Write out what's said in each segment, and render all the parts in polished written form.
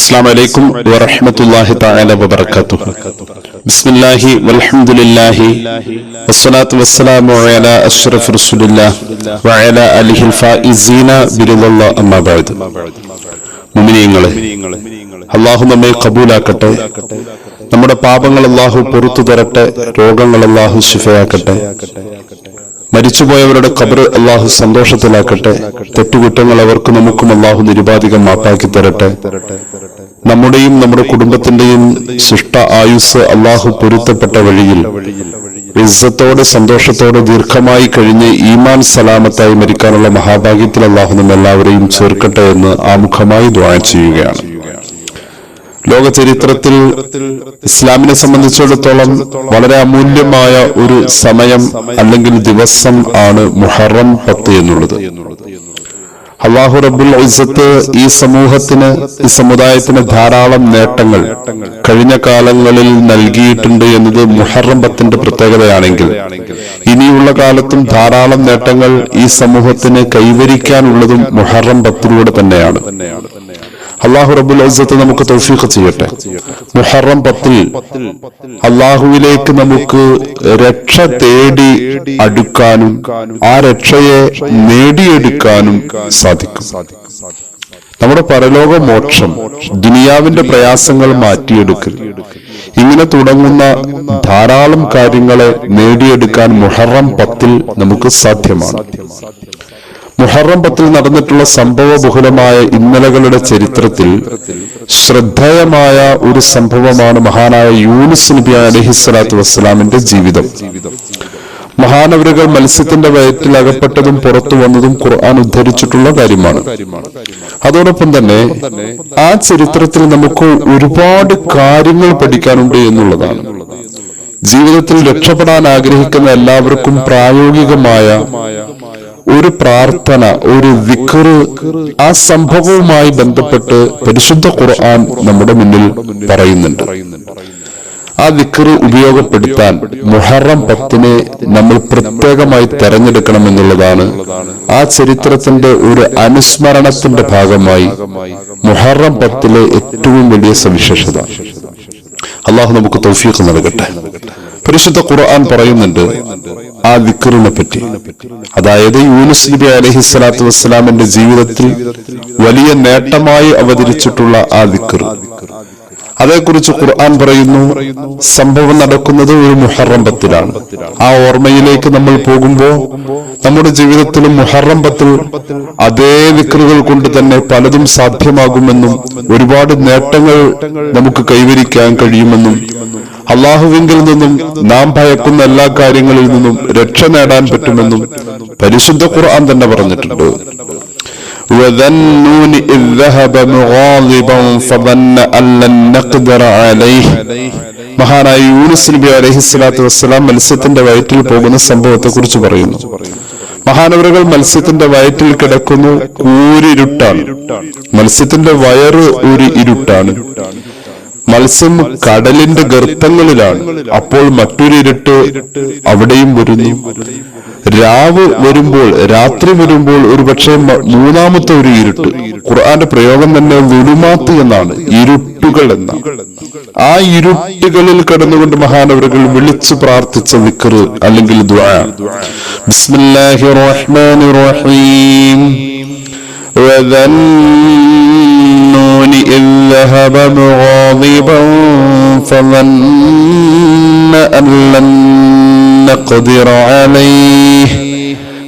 അസ്സലാമു അലൈക്കും വറഹ്മത്തുള്ളാഹി തആല വബറകാതുഹു. ബിസ്മില്ലാഹി വൽഹംദുലില്ലാഹി വസ്സലാത്തു വസ്സലാമു അലാ അഷ്റഫി റസൂലില്ലാഹി വഅലാ ആലിഹിൽ ഫായിസീന ബിറിദല്ലാഹി അമ്മാ ബഅദ്. മുഅ്മിനീങ്ങളെ, അല്ലാഹു നമ്മെ ഖബൂലാക്കട്ടെ. നമ്മുടെ പാപങ്ങൾ അല്ലാഹു പുറത്തു തരട്ടെ. രോഗങ്ങൾ അല്ലാഹു ശിഫയാക്കട്ടെ. മരിച്ചുപോയവരുടെ ഖബർ അല്ലാഹു സന്തോഷത്തിലാക്കട്ടെ. തെറ്റുകുറ്റങ്ങൾ അവർക്കും നമുക്കും അല്ലാഹു നിരുപാധികം മാപ്പാക്കി തരട്ടെ. നമ്മുടെയും നമ്മുടെ കുടുംബത്തിന്റെയും ശിഷ്ട ആയുസ് അല്ലാഹു പൊരുത്തപ്പെട്ട വഴിയിൽ ഇസ്സത്തോടെ സന്തോഷത്തോടെ ദീർഘമായി കഴിഞ്ഞ് ഈമാൻ സലാമത്തായി മരിക്കാനുള്ള മഹാഭാഗ്യത്തിൽ അല്ലാഹു നമ്മെല്ലാവരെയും ചേർക്കട്ടെ എന്ന് ആമുഖമായി ദുആ ചെയ്യുകയാണ്. ലോക ചരിത്രത്തിൽ ഇസ്ലാമിനെ സംബന്ധിച്ചിടത്തോളം വളരെ അമൂല്യമായ ഒരു സമയം അല്ലെങ്കിൽ ദിവസം ആണ് മുഹറം 10 എന്നുള്ളത്. അല്ലാഹു റബ്ബുൽ ഇസ്സത്ത് ഈ സമൂഹത്തിന്, ഈ സമുദായത്തിന് ധാരാളം നേട്ടങ്ങൾ കഴിഞ്ഞ കാലങ്ങളിൽ നൽകിയിട്ടുണ്ട് എന്നത് മുഹറം 10ന്റെ പ്രത്യേകതയാണെങ്കിൽ, ഇനിയുള്ള കാലത്തും ധാരാളം നേട്ടങ്ങൾ ഈ സമൂഹത്തിന് കൈവരിക്കാനുള്ളതും മുഹറം 10ലൂടെ തന്നെയാണ്. അല്ലാഹു റബ്ബുൽ ഇസ്സത്ത് നമുക്ക് തൗഫീഖ് ചെയ്യട്ടെ. മുഹറം 10 അല്ലാഹുവിലേക്ക് നമുക്ക് രക്ഷ തേടി അടുക്കാനും ആ രക്ഷയെ നേടിയെടുക്കാനും സാധിക്കും. നമ്മുടെ പരലോക മോക്ഷം, ദുനിയാവിന്റെ പ്രയാസങ്ങൾ മാറ്റിയെടുക്കൽ, ഇങ്ങനെ തുടങ്ങുന്ന ധാരാളം കാര്യങ്ങളെ നേടിയെടുക്കാൻ മുഹറം 10 നമുക്ക് സാധ്യമാണ്. മുഹറം 10 നടന്നിട്ടുള്ള സംഭവ ബഹുലമായ ഇന്നലകളുടെ ചരിത്രത്തിൽ ശ്രദ്ധേയമായ ഒരു സംഭവമാണ് മഹാനായ യൂനുസ് നബി അലൈഹിസ്സലാത്തു വസ്സലാമിന്റെ ജീവിതം. മഹാനവരുകൾ മത്സ്യത്തിന്റെ വയറ്റിൽ അകപ്പെട്ടതും പുറത്തു വന്നതും ഖുർആൻ ഉദ്ധരിച്ചിട്ടുള്ള കാര്യമാണ്. അതോടൊപ്പം തന്നെ ആ ചരിത്രത്തിൽ നമുക്ക് ഒരുപാട് കാര്യങ്ങൾ പഠിക്കാനുണ്ട് എന്നുള്ളതാണ്. ജീവിതത്തിൽ രക്ഷപ്പെടാൻ ആഗ്രഹിക്കുന്ന എല്ലാവർക്കും പ്രായോഗികമായ ഒരു പ്രാർത്ഥന, ഒരു ദിക്ർ ആ സംഭവവുമായി ബന്ധപ്പെട്ട് പരിശുദ്ധ ഖുർആൻ നമ്മുടെ മുന്നിൽ പറയുന്നുണ്ട്. ആ ദിക്ർ ഉപയോഗപ്പെടുത്താൻ മുഹറം 10 നമ്മൾ പ്രത്യേകമായി തെരഞ്ഞെടുക്കണം എന്നുള്ളതാണ് ആ ചരിത്രത്തിന്റെ ഒരു അനുസ്മരണത്തിന്റെ ഭാഗമായി മുഹറം 10 ഏറ്റവും വലിയ സവിശേഷത. അല്ലാഹു നമുക്ക് തൗഫീഖ് നൽകട്ടെ. പരിശുദ്ധ ഖുർആൻ പറയുന്നുണ്ട് ആ ദിക്റിനെ പറ്റി, അതായത് യൂനുസ് നബി അലൈഹിസ്സലാത്തു വസ്സലാമിന്റെ ജീവിതത്തിൽ വലിയ നേട്ടമായി അവതരിച്ചിട്ടുള്ള ആ ദിക്ർ, അതേക്കുറിച്ച് ഖുർആൻ പറയുന്നു. സംഭവം നടക്കുന്നത് ഒരു മുഹറം 10ലാണ്. ആ ഓർമ്മയിലേക്ക് നമ്മൾ പോകുമ്പോൾ നമ്മുടെ ജീവിതത്തിലും മുഹറം 10 അതേ ദിക്റുകൾ കൊണ്ട് തന്നെ പലതും സാധ്യമാകുമെന്നും ഒരുപാട് നേട്ടങ്ങൾ നമുക്ക് കൈവരിക്കാൻ കഴിയുമെന്നും അള്ളാഹുവിങ്കിൽ നിന്നും നാം ഭയക്കുന്ന എല്ലാ കാര്യങ്ങളിൽ നിന്നും രക്ഷ നേടാൻ പറ്റുമെന്നും പരിശുദ്ധ ഖുർആൻ തന്നെ പറഞ്ഞിട്ടുണ്ട്. وَذَنُّونِ إِذْ ذَهَبَ مُغَاضِبًا فَظَنَّ أَن لَّن نَّقْدِرَ عَلَيْهِ. മഹാനായ യൂനുസ് നബി അലൈഹിസ്സലാത്തു വസ്സലാം മത്സ്യത്തിന്റെ വയറ്റിൽ പോകുന്ന സംഭവത്തെ കുറിച്ച് പറയുന്നു. മഹാനവരുകൾ മത്സ്യത്തിന്റെ വയറ്റിൽ കിടക്കുന്നു. ഊരിരുട്ടാണ്. മത്സ്യത്തിന്റെ വയറ് ഒരു ഇരുട്ടാണ്. മത്സ്യം കടലിന്റെ ഗർത്തങ്ങളിലാണ്. അപ്പോൾ മറ്റൊരു ഇരുട്ട് അവിടെയും വരുന്നു. രാവ് വരുമ്പോൾ, രാത്രി വരുമ്പോൾ ഒരുപക്ഷെ മൂന്നാമത്തെ ഒരു ഇരുട്ട്. ഖുർആന്റെ പ്രയോഗം തന്നെ ദുലുമാത്ത് എന്നാണ്, ഇരുട്ടുകൾ എന്നാണ്. ആ ഇരുട്ടുകളിൽ കിടന്നുകൊണ്ട് മഹാനവരുകൾ വിളിച്ചു പ്രാർത്ഥിച്ച ദിക്ർ അല്ലെങ്കിൽ ദുആ, ബിസ്മില്ലാഹിർ റഹ്മാനിർ റഹീം. وَذَنُّونِ إِذْ ذَهَبَ مُغَاضِبًا فَظَنَّ أَن لَّن نَّقْدِرَ عَلَيْهِ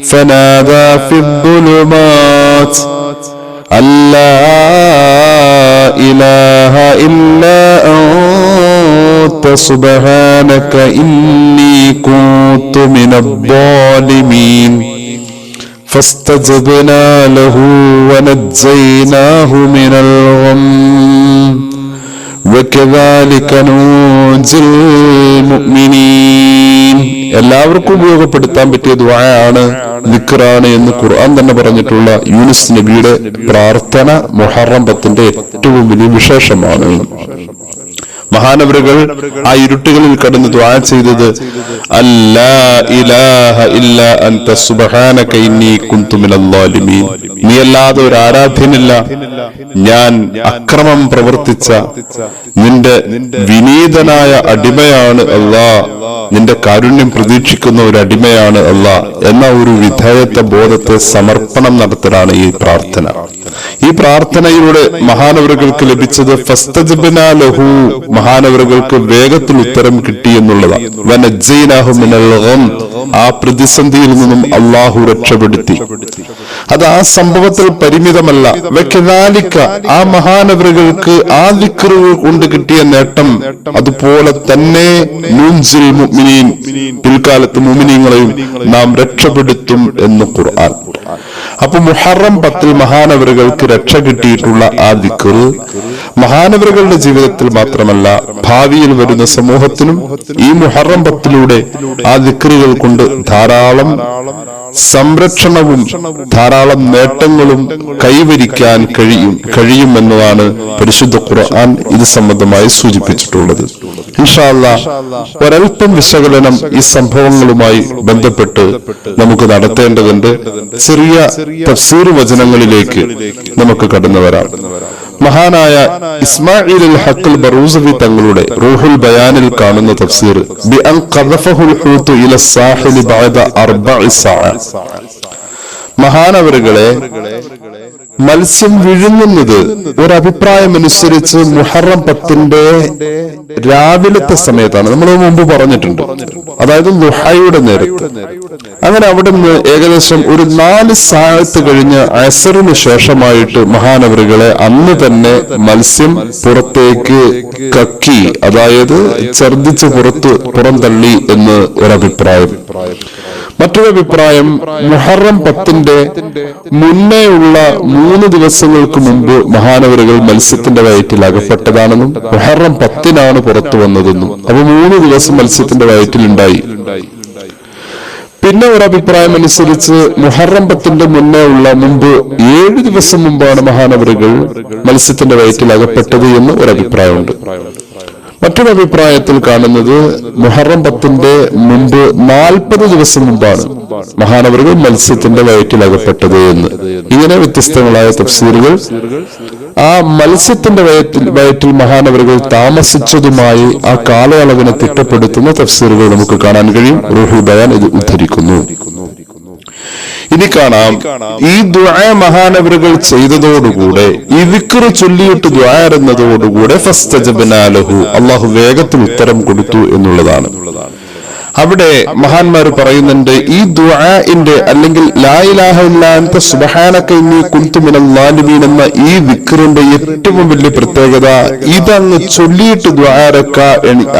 فَنَادَى فِي الظُّلُمَاتِ أَن لَّا إِلَٰهَ إِلَّا أَنتَ سُبْحَانَكَ إِنِّي كُنتُ مِنَ الظَّالِمِينَ فاستجبنا له ونجيناه من الغم وكذلك ننجي المؤمنين. എല്ലാവർക്കും ഉപയോഗപ്പെടുത്താൻ പറ്റിയ ദുആയാണ്, ദിക്റാണ് എന്ന് ഖുർആൻ തന്നെ പറഞ്ഞിട്ടുള്ള യൂനുസ് നബിയുടെ പ്രാർത്ഥന മുഹറം 10ന്റെ ഏറ്റവും വലിയ വിശേഷമാണ്. മഹാനവറുകൾ ആ ഇരുട്ടുകളിൽ കടന്ന് ദുആ ചെയ്തത് അല്ലാ ഇലാഹ ഇല്ലാ അൻത സുബ്ഹാനക ഇന്നി കുൻതു മിനൽ ളാലിമീൻ. നീ അല്ലാതെ ഒരു ആരാധ്യനില്ല, ഞാൻ അക്രമം പ്രവർത്തിച്ച നിന്റെ വിനീതനായ അടിമയാണ് അല്ലാ, നിന്റെ കാരുണ്യം പ്രതീക്ഷിക്കുന്ന ഒരു അടിമയാണ് അല്ലാ എന്ന ഒരു വിധേയത്വ ബോധത്തെ സമർപ്പണം നടത്തലാണ് ഈ പ്രാർത്ഥന. ഈ പ്രാർത്ഥനയിലൂടെ മഹാനവറുകൾക്ക് ലഭിച്ചത് ഫസ്തജബ്നാ ലഹു, മഹാനവറുകൾക്ക് വേഗത്തിൽ ഉത്തരം കിട്ടി എന്നുള്ളതാണ്. വനജ്ജൈനാഹു മിനൽ ഗം, ആ പ്രതിസന്ധിയിൽ നിന്നും അള്ളാഹു രക്ഷപ്പെടുത്തി. അത് ആ സംഭവത്തിൽ പരിമിതമല്ല. വകദാലിക, ആ മഹാനവറുകൾക്ക് ആ ദിക്റുകൾ കൊണ്ട് കിട്ടിയ നേട്ടം അതുപോലെ തന്നെ നുൻസിൽ മുഅ്മിനീൻ, പിൽക്കാലത്ത് മുഅ്മിനീങ്ങളെയും നാം രക്ഷപ്പെടുത്തും എന്ന് ഖുർആൻ. അപ്പൊ മുഹറം 10 മഹാനവറുകൾക്ക് രക്ഷ കിട്ടിയിട്ടുള്ള ആ ദിക്ർ മഹാനവറുകളുടെ ജീവിതത്തിൽ മാത്രമല്ല ഭാവിയിൽ വരുന്ന സമൂഹത്തിനും ഈ മുഹറം 10 ആ ദിക്റുകൾ കൊണ്ട് ധാരാളം സംരക്ഷണവും ധാരാളം നേട്ടങ്ങളും കൈവരിക്കാൻ കഴിയുമെന്നതാണ് പരിശുദ്ധ ഖുർആൻ ഇത് സംബന്ധമായി സൂചിപ്പിച്ചിട്ടുള്ളത്. ഇൻഷാ അല്ലാഹ് ഒരൽപ്പം വിശകലനം ഈ സംഭവങ്ങളുമായി ബന്ധപ്പെട്ട് നമുക്ക് നടത്തേണ്ടതുണ്ട്. ചെറിയ തഫ്സീർ വചനങ്ങളിലേക്ക് നമുക്ക് കടന്നു വരാം. മഹാനായ ഇസ്മാഈൽ അൽ ഹഖ് ബറൂസവി തങ്ങളുടെ റൂഹുൽ ബയാനിൽ കാണുന്ന തഫ്സീർ ബിഅൻ ഖദഫഹുൽ ഹൂതു ഇല സാഹിലി ബഅദ 4 സഅ, മഹാനവറുകളെ മത്സ്യം വിഴുങ്ങുന്നത് ഒരഭിപ്രായമനുസരിച്ച് മുഹറം 10 രാവിലത്തെ സമയത്താണ്. നമ്മൾ മുമ്പ് പറഞ്ഞിട്ടുണ്ട്, അതായത് ളുഹയുടെ നേരത്ത്. അങ്ങനെ അവിടെ നിന്ന് ഏകദേശം ഒരു 4 സാഅത്ത് കഴിഞ്ഞ് അസറിന് ശേഷമായിട്ട് മഹാനവറുകളെ അന്ന് തന്നെ മത്സ്യം പുറത്തേക്ക് കക്കി, അതായത് ഛർദിച്ച് പുറന്തള്ളി എന്ന് ഒരഭിപ്രായം. മറ്റൊരു അഭിപ്രായം മുഹറം 10 മുന്നേ ഉള്ള 3 ദിവസങ്ങൾക്ക് മുമ്പ് മഹാനവറുകൾ മത്സ്യത്തിന്റെ വയറ്റിൽ അകപ്പെട്ടതാണെന്നും മുഹറം 10 പുറത്തു വന്നതെന്നും, അപ്പൊ 3 ദിവസം മത്സ്യത്തിന്റെ വയറ്റിലുണ്ടായി. പിന്നെ ഒരു അഭിപ്രായം അനുസരിച്ച് മുഹറം 10 മുന്നേ ഉള്ള 7 ദിവസം മുമ്പാണ് മഹാനവറുകൾ മത്സ്യത്തിന്റെ വയറ്റിൽ അകപ്പെട്ടത് എന്ന് ഒരഭിപ്രായമുണ്ട്. മറ്റൊരു അഭിപ്രായത്തിൽ കാണുന്നത് മുഹറം 10 മുമ്പ് 40 ദിവസം മുമ്പാണ് മഹാനവറുകൾ മത്സ്യത്തിന്റെ വയറ്റിൽ അകപ്പെട്ടത് എന്ന്. ഇങ്ങനെ വ്യത്യസ്തങ്ങളായ തഫ്സീറുകൾ ആ മത്സ്യത്തിന്റെ വയറ്റിൽ മഹാനവറുകൾ താമസിച്ചതുമായി ആ കാലയളവിനെ തിട്ടപ്പെടുത്തുന്ന തഫ്സീറുകൾ നമുക്ക് കാണാൻ കഴിയും. റൂഹുൽ ബയാൻ ഇത് ഉദ്ധരിക്കുന്നു. ഇനി കാണാം, ഈ ദുആ മഹാനവറുകൾ ചെയ്തതോടുകൂടെ, ഈ ദിക്ർ ചൊല്ലിയിട്ട് ദുആ എന്നതോടുകൂടെ ഫസ്തജബ്നാ ലഹു, അല്ലാഹു വേഗത്തിൽ ഉത്തരം കൊടുത്തു എന്നുള്ളതാണ്. അവിടെ മഹാന്മാർ പറയുന്നുണ്ട്, ഈ ദുആഇന്റെ അല്ലെങ്കിൽ ലാ ഇലാഹ ഇല്ലാ അൻത സുബ്ഹാനക ഇന്നി കുൻതു മിനൽ ളാലിമീൻ എന്ന ഈ ദിക്റിന്റെ ഏറ്റവും വലിയ പ്രത്യേകത, ഇതങ്ങ് ചൊല്ലിയിട്ട് ദുആരക്ക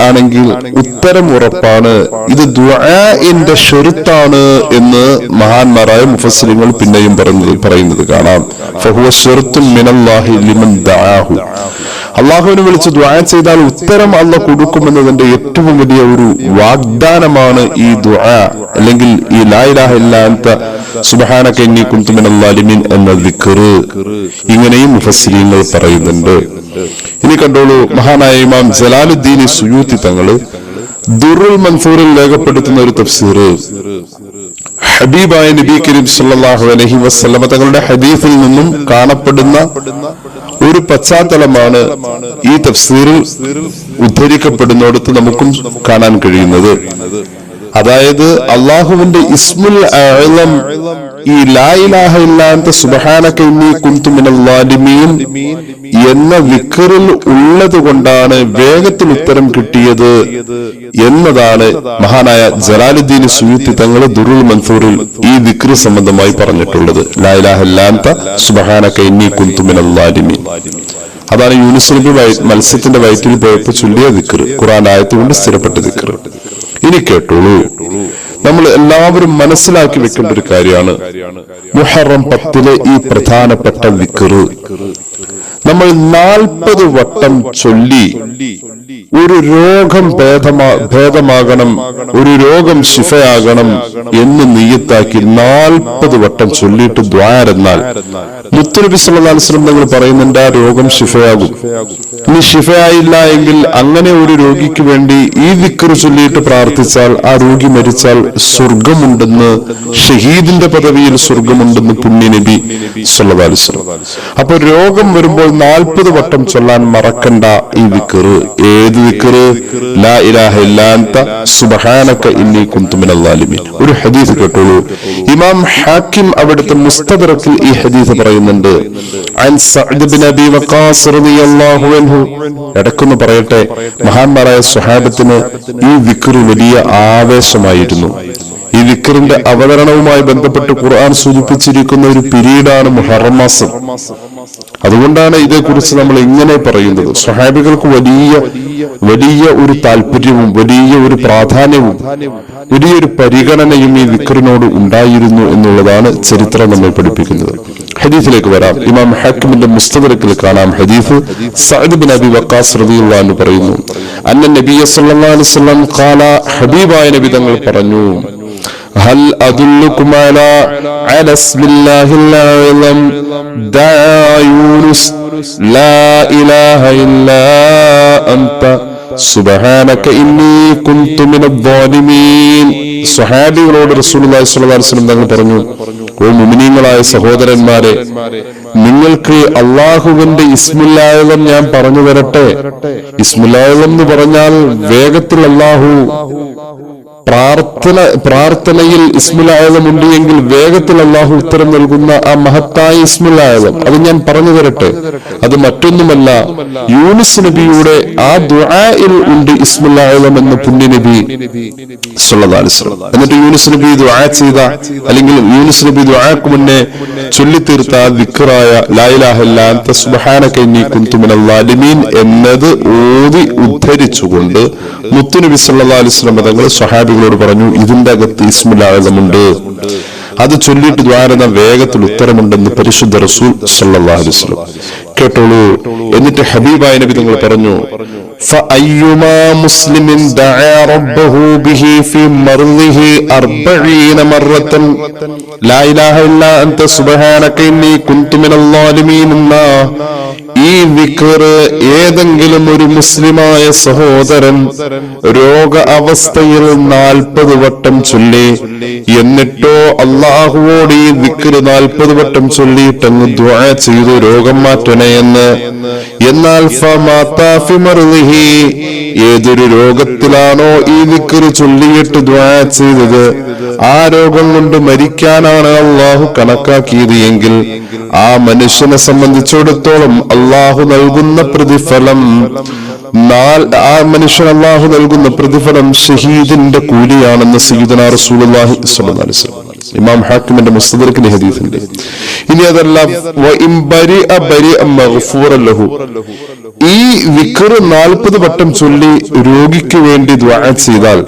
ആണെങ്കിൽ ഉത്തരം ഉറപ്പാണ്. ഇത് ദുആഇന്റെ ഷുർത്താണ് എന്ന് മഹാന്മാരായ മുഫസ്സിറുകൾ പിന്നെയും പറയുന്നത് കാണാം. ഫഹുവ ശുർത്തുൻ മിനല്ലാഹി ലിമൻ ദആഹു, അള്ളാഹുവിനെ വിളിച്ച് ദുആ ചെയ്താൽ ഉത്തരം അല്ലാഹു കൊടുക്കുമെന്നതിന്റെ ഏറ്റവും വലിയ ഒരു വാഗ്ദാനമാണ് ഈ ദുആ, അല്ലെങ്കിൽ ഈ ലാ ഇലാഹ ഇല്ലാ അൻത സുബ്ഹാനക ഇന്നി കുൻതു മിനൽ ളാലിമീൻ എന്ന ദിക്ർ. ഇങ്ങനെയും മുഫസ്സിരീങ്ങൾ പറയുന്നുണ്ട്. ഇനി കണ്ടോളൂ, മഹാനായ ഇമാം ജലാലുദ്ദീൻ സുയൂത്തി തങ്ങള് ദുറുൽ മൻസൂറിൽ രേഖപ്പെടുത്തുന്ന ഒരു തഫ്സീർ, ഹബീബായ നബി കരീം സല്ലല്ലാഹു അലൈഹി വസല്ലം തങ്ങളുടെ ഹദീസിൽ നിന്നും കാണപ്പെടുന്ന ഒരു പശ്ചാത്തലമാണ് ഈ തഫ്സീറിൽ ഉദ്ധരിക്കപ്പെടുന്നിടത്ത് നമുക്കും കാണാൻ കഴിയുന്നത്. അതായത് അള്ളാഹുവിന്റെ ഇസ്മുൽ അഅ്ലം ഈ ലാ ഇലാഹ ഇല്ലാ അൻത സുബ്ഹാനക ഇന്നി കുൻതു മിനൽ ളാലിമീൻ എന്ന ദിക്റിൽ ഉള്ളത് കൊണ്ടാണ് വേഗത്തിൽ ഉത്തരം കിട്ടിയത് എന്നതാണ് മഹാനായ ജലാലുദ്ദീൻ സുയൂത്തി തങ്ങൾ ദുറുൽ മൻസൂറിൽ ഈ ദിക്ർ സംബന്ധമായി പറഞ്ഞിട്ടുള്ളത്. ലാ ഇലാഹ ഇല്ലാ അൻത സുബ്ഹാനക ഇന്നി കുൻതു മിനൽ ളാലിമീൻ. അതാണ് യൂനുസ് നബി മത്സ്യത്തിന്റെ വയറ്റിൽ പോയപ്പോൾ ചൊല്ലിയ ദിക്ർ, ഖുർആൻ ആയത്ത് കൊണ്ട് സ്ഥിരപ്പെട്ട ദിക്ർ. ഇനി കേട്ടോളൂ, നമ്മൾ എല്ലാവരും മനസ്സിലാക്കി വെക്കേണ്ട ഒരു കാര്യമാണ് മുഹറം 10 ഈ പ്രധാനപ്പെട്ട ദിക്ർ നമ്മൾ 40 വട്ടം ചൊല്ലി ഒരു രോഗം ഭേദമാകണം, ഒരു രോഗം ശിഫയാകണം എന്ന് നിയ്യത്താക്കി 40 വട്ടം ചൊല്ലിയിട്ട് ദുആ എന്നാൽ മുത്തുനബി സല്ലല്ലാഹു അലൈഹി വസല്ലം തങ്ങൾ പറയുന്നുണ്ട് ആ രോഗം ശിഫയാകും. ഇനി ശിഫയായില്ല എങ്കിൽ അങ്ങനെ ഒരു രോഗിക്ക് വേണ്ടി ഈ ദിക്ർ ചൊല്ലിയിട്ട് പ്രാർത്ഥിച്ചാൽ ആ രോഗി മരിച്ചാൽ സ്വർഗമുണ്ടെന്ന്, ഷഹീദിന്റെ പദവിയിൽ സ്വർഗമുണ്ടെന്ന് പുണ്യ നബി സല്ലല്ലാഹു അലൈഹി വസല്ലം. അപ്പൊ രോഗം വരുമ്പോൾ 40 വട്ടം ചൊല്ലാൻ മറക്കണ്ട ഈ ദിക്ർ. ഏത് ദിക്ർ? ലാ ഇലാഹ ഇല്ലാ അൻത സുബ്ഹാനക ഇന്നി കുൻതു മിനൽ ളാലിമീൻ. ഒരു ഹദീസ് കേട്ടോളൂ. ഇമാം ഹാക്കിം അവിടുത്തെ മുസ്തദറക്കിൽ ഈ ഹദീസ് പറയുന്നുണ്ട്. അൻ സഅദ് ബിൻ അബി വഖാസ് റളിയല്ലാഹു അൻഹു. ഇടക്കൊന്ന് പറയട്ടെ, മഹാന്മാരായ സ്വഹാബത്തിന് ഈ ദിക്ർ വലിയ ആവേശമായിരുന്നു. ഈ ദിക്റിന്റെ അവതരണവുമായി ബന്ധപ്പെട്ട് ഖുർആൻ സൂചിപ്പിച്ചിരിക്കുന്ന ഒരു പീരീഡാണ് മുഹറം മാസം. അതുകൊണ്ടാണ് ഇതേക്കുറിച്ച് നമ്മൾ ഇങ്ങനെ പറയുന്നത്. സ്വഹാബികൾക്ക് വലിയ ഒരു താല്പര്യവും വലിയ ഒരു പ്രാധാന്യവും വലിയൊരു പരിഗണനയും ഈ ദിക്റിനോട് ഉണ്ടായിരുന്നു എന്നുള്ളതാണ് ചരിത്രം നമ്മെ പഠിപ്പിക്കുന്നത്. ഹദീസിലേക്ക് വരാം. ഇമാം ഹാക്കിമിന്റെ മുസ്തദറക്കിൽ കാണാം ഹദീസ്. സഅദ് ബിൻ അബി വഖാസ് റളിയല്ലാഹു അൻഹു പറയുന്നു, അന്ന നബിയ സല്ലല്ലാഹു അലൈഹി വസല്ലം ഖാല, ഹബീബായ നബി തങ്ങൾ പറഞ്ഞു, ഹൽ അദുല്ലുകും അലാ ഇസ്മില്ലാഹിൽ അഅ്ലം ദഅ യൂനുസ് ലാ ഇലാഹ ഇല്ലാ അൻത സുബ്ഹാനക ഇന്നി കുൻതു മിനൽ ളാലിമീൻ. സ്വഹാബികളോട് റസൂലുള്ളാഹി സ്വല്ലല്ലാഹു അലൈഹി വസല്ലം തങ്ങൾ പറഞ്ഞു, ഓ മുഅ്മിനീങ്ങളായ സഹോദരന്മാരെ, നിങ്ങൾക്ക് അള്ളാഹുവിന്റെ ഇസ്മുല്ലാഹ് ഞാൻ പറഞ്ഞു തരട്ടെ. ഇസ്മുല്ലാഹ് എന്ന് പറഞ്ഞാൽ വേഗത്തിൽ അള്ളാഹു പ്രാർത്ഥനയിൽ ഇസ്മുല്ലാഹ് ഉണ്ട് എങ്കിൽ വേഗത്തിൽ അള്ളാഹു ഉത്തരം നൽകുന്ന ആ മഹത്തായ ഇസ്മുല്ലാഹ് അത് ഞാൻ പറഞ്ഞു തരട്ടെ. അത് മറ്റൊന്നുമല്ല, യൂനുസ് നബിയുടെ ആ ദുആയിൽ ഉണ്ട് ഇസ്മുല്ലാഹ് എന്ന് പുണ്യ നബി സല്ലല്ലാഹു അലൈഹി വസല്ലം. എന്നിട്ട് യൂനുസ് നബി ദുആ ചെയ്ത, അല്ലെങ്കിൽ യൂനുസ് നബി ദുആക്ക് മുന്നേ ചൊല്ലിത്തീർത്ത ആ ദിക്റായ ലാ ഇലാഹ ഇല്ലാ അൻത സുബ്ഹാനക ഇന്നി കുൻതു മിനൽ ളാലിമീൻ എന്നത് ഓതി ഉദ്ധരിച്ചുകൊണ്ട് മുത്തുനബി സല്ലല്ലാഹു അലൈഹി വസല്ലം തങ്ങൾ സ്വഹാബികളോട് പറഞ്ഞു, ഇതിന്റെ അകത്ത് ഇസ്മുല്ലാഹ് ഉണ്ട്, അത് ചൊല്ലിയിട്ട് ദ്വാരന വേഗത്തിൽ ഉത്തരമുണ്ടെന്ന് പരിശുദ്ധ റസൂൽ സല്ലല്ലാഹു അലൈഹി വസല്ലം. കേട്ടോളൂ. എന്നിട്ട് ഹബീബായ നബി തങ്ങൾ പറഞ്ഞു, فأيما مسلم دعا ربه به في مرضه 40 مرة لا إله إلا أنت سبحانك إني كنت من الظالمين. ഈ ദിക്ർ ഏതെങ്കിലും ഒരു മുസ്ലിമായ സഹോദരൻ രോഗ അവസ്ഥയിൽ 40 വട്ടം ചൊല്ലി, എന്നിട്ടോ അള്ളാഹുവോട് ഈ ദിക്ർ 40 വട്ടം ചൊല്ലിയിട്ടങ്ങ് ദുആ ചെയ്തു രോഗം മാറ്റണേ എന്ന്. എന്നാൽ ഏതൊരു രോഗത്തിലാണോ ഈ ദിക്ർ ചൊല്ലിയിട്ട് ദുആ ചെയ്തത്, ആ രോഗം കൊണ്ട് മരിക്കാനാണ് അള്ളാഹു കണക്കാക്കിയത് എങ്കിൽ ആ മനുഷ്യനെ സംബന്ധിച്ചിടത്തോളം അള്ളാഹു നൽകുന്ന പ്രതിഫലം അള്ളാഹു നൽകുന്ന പ്രതിഫലം ഷഹീദിന്റെ കൂലിയാണെന്ന് സയ്യിദുനാ റസൂലുള്ളാഹി സ്വല്ലല്ലാഹു അലൈഹി വസല്ലം. ഇമാം ഹാക്കിമിന്റെ മുസ്തദറക്കിലെ ഹദീസുണ്ട്. ഇനി അതല്ല, ഈ ദിക്ർ 40 വട്ടം ചൊല്ലി രോഗിക്ക് വേണ്ടി ദുആ ചെയ്താൽ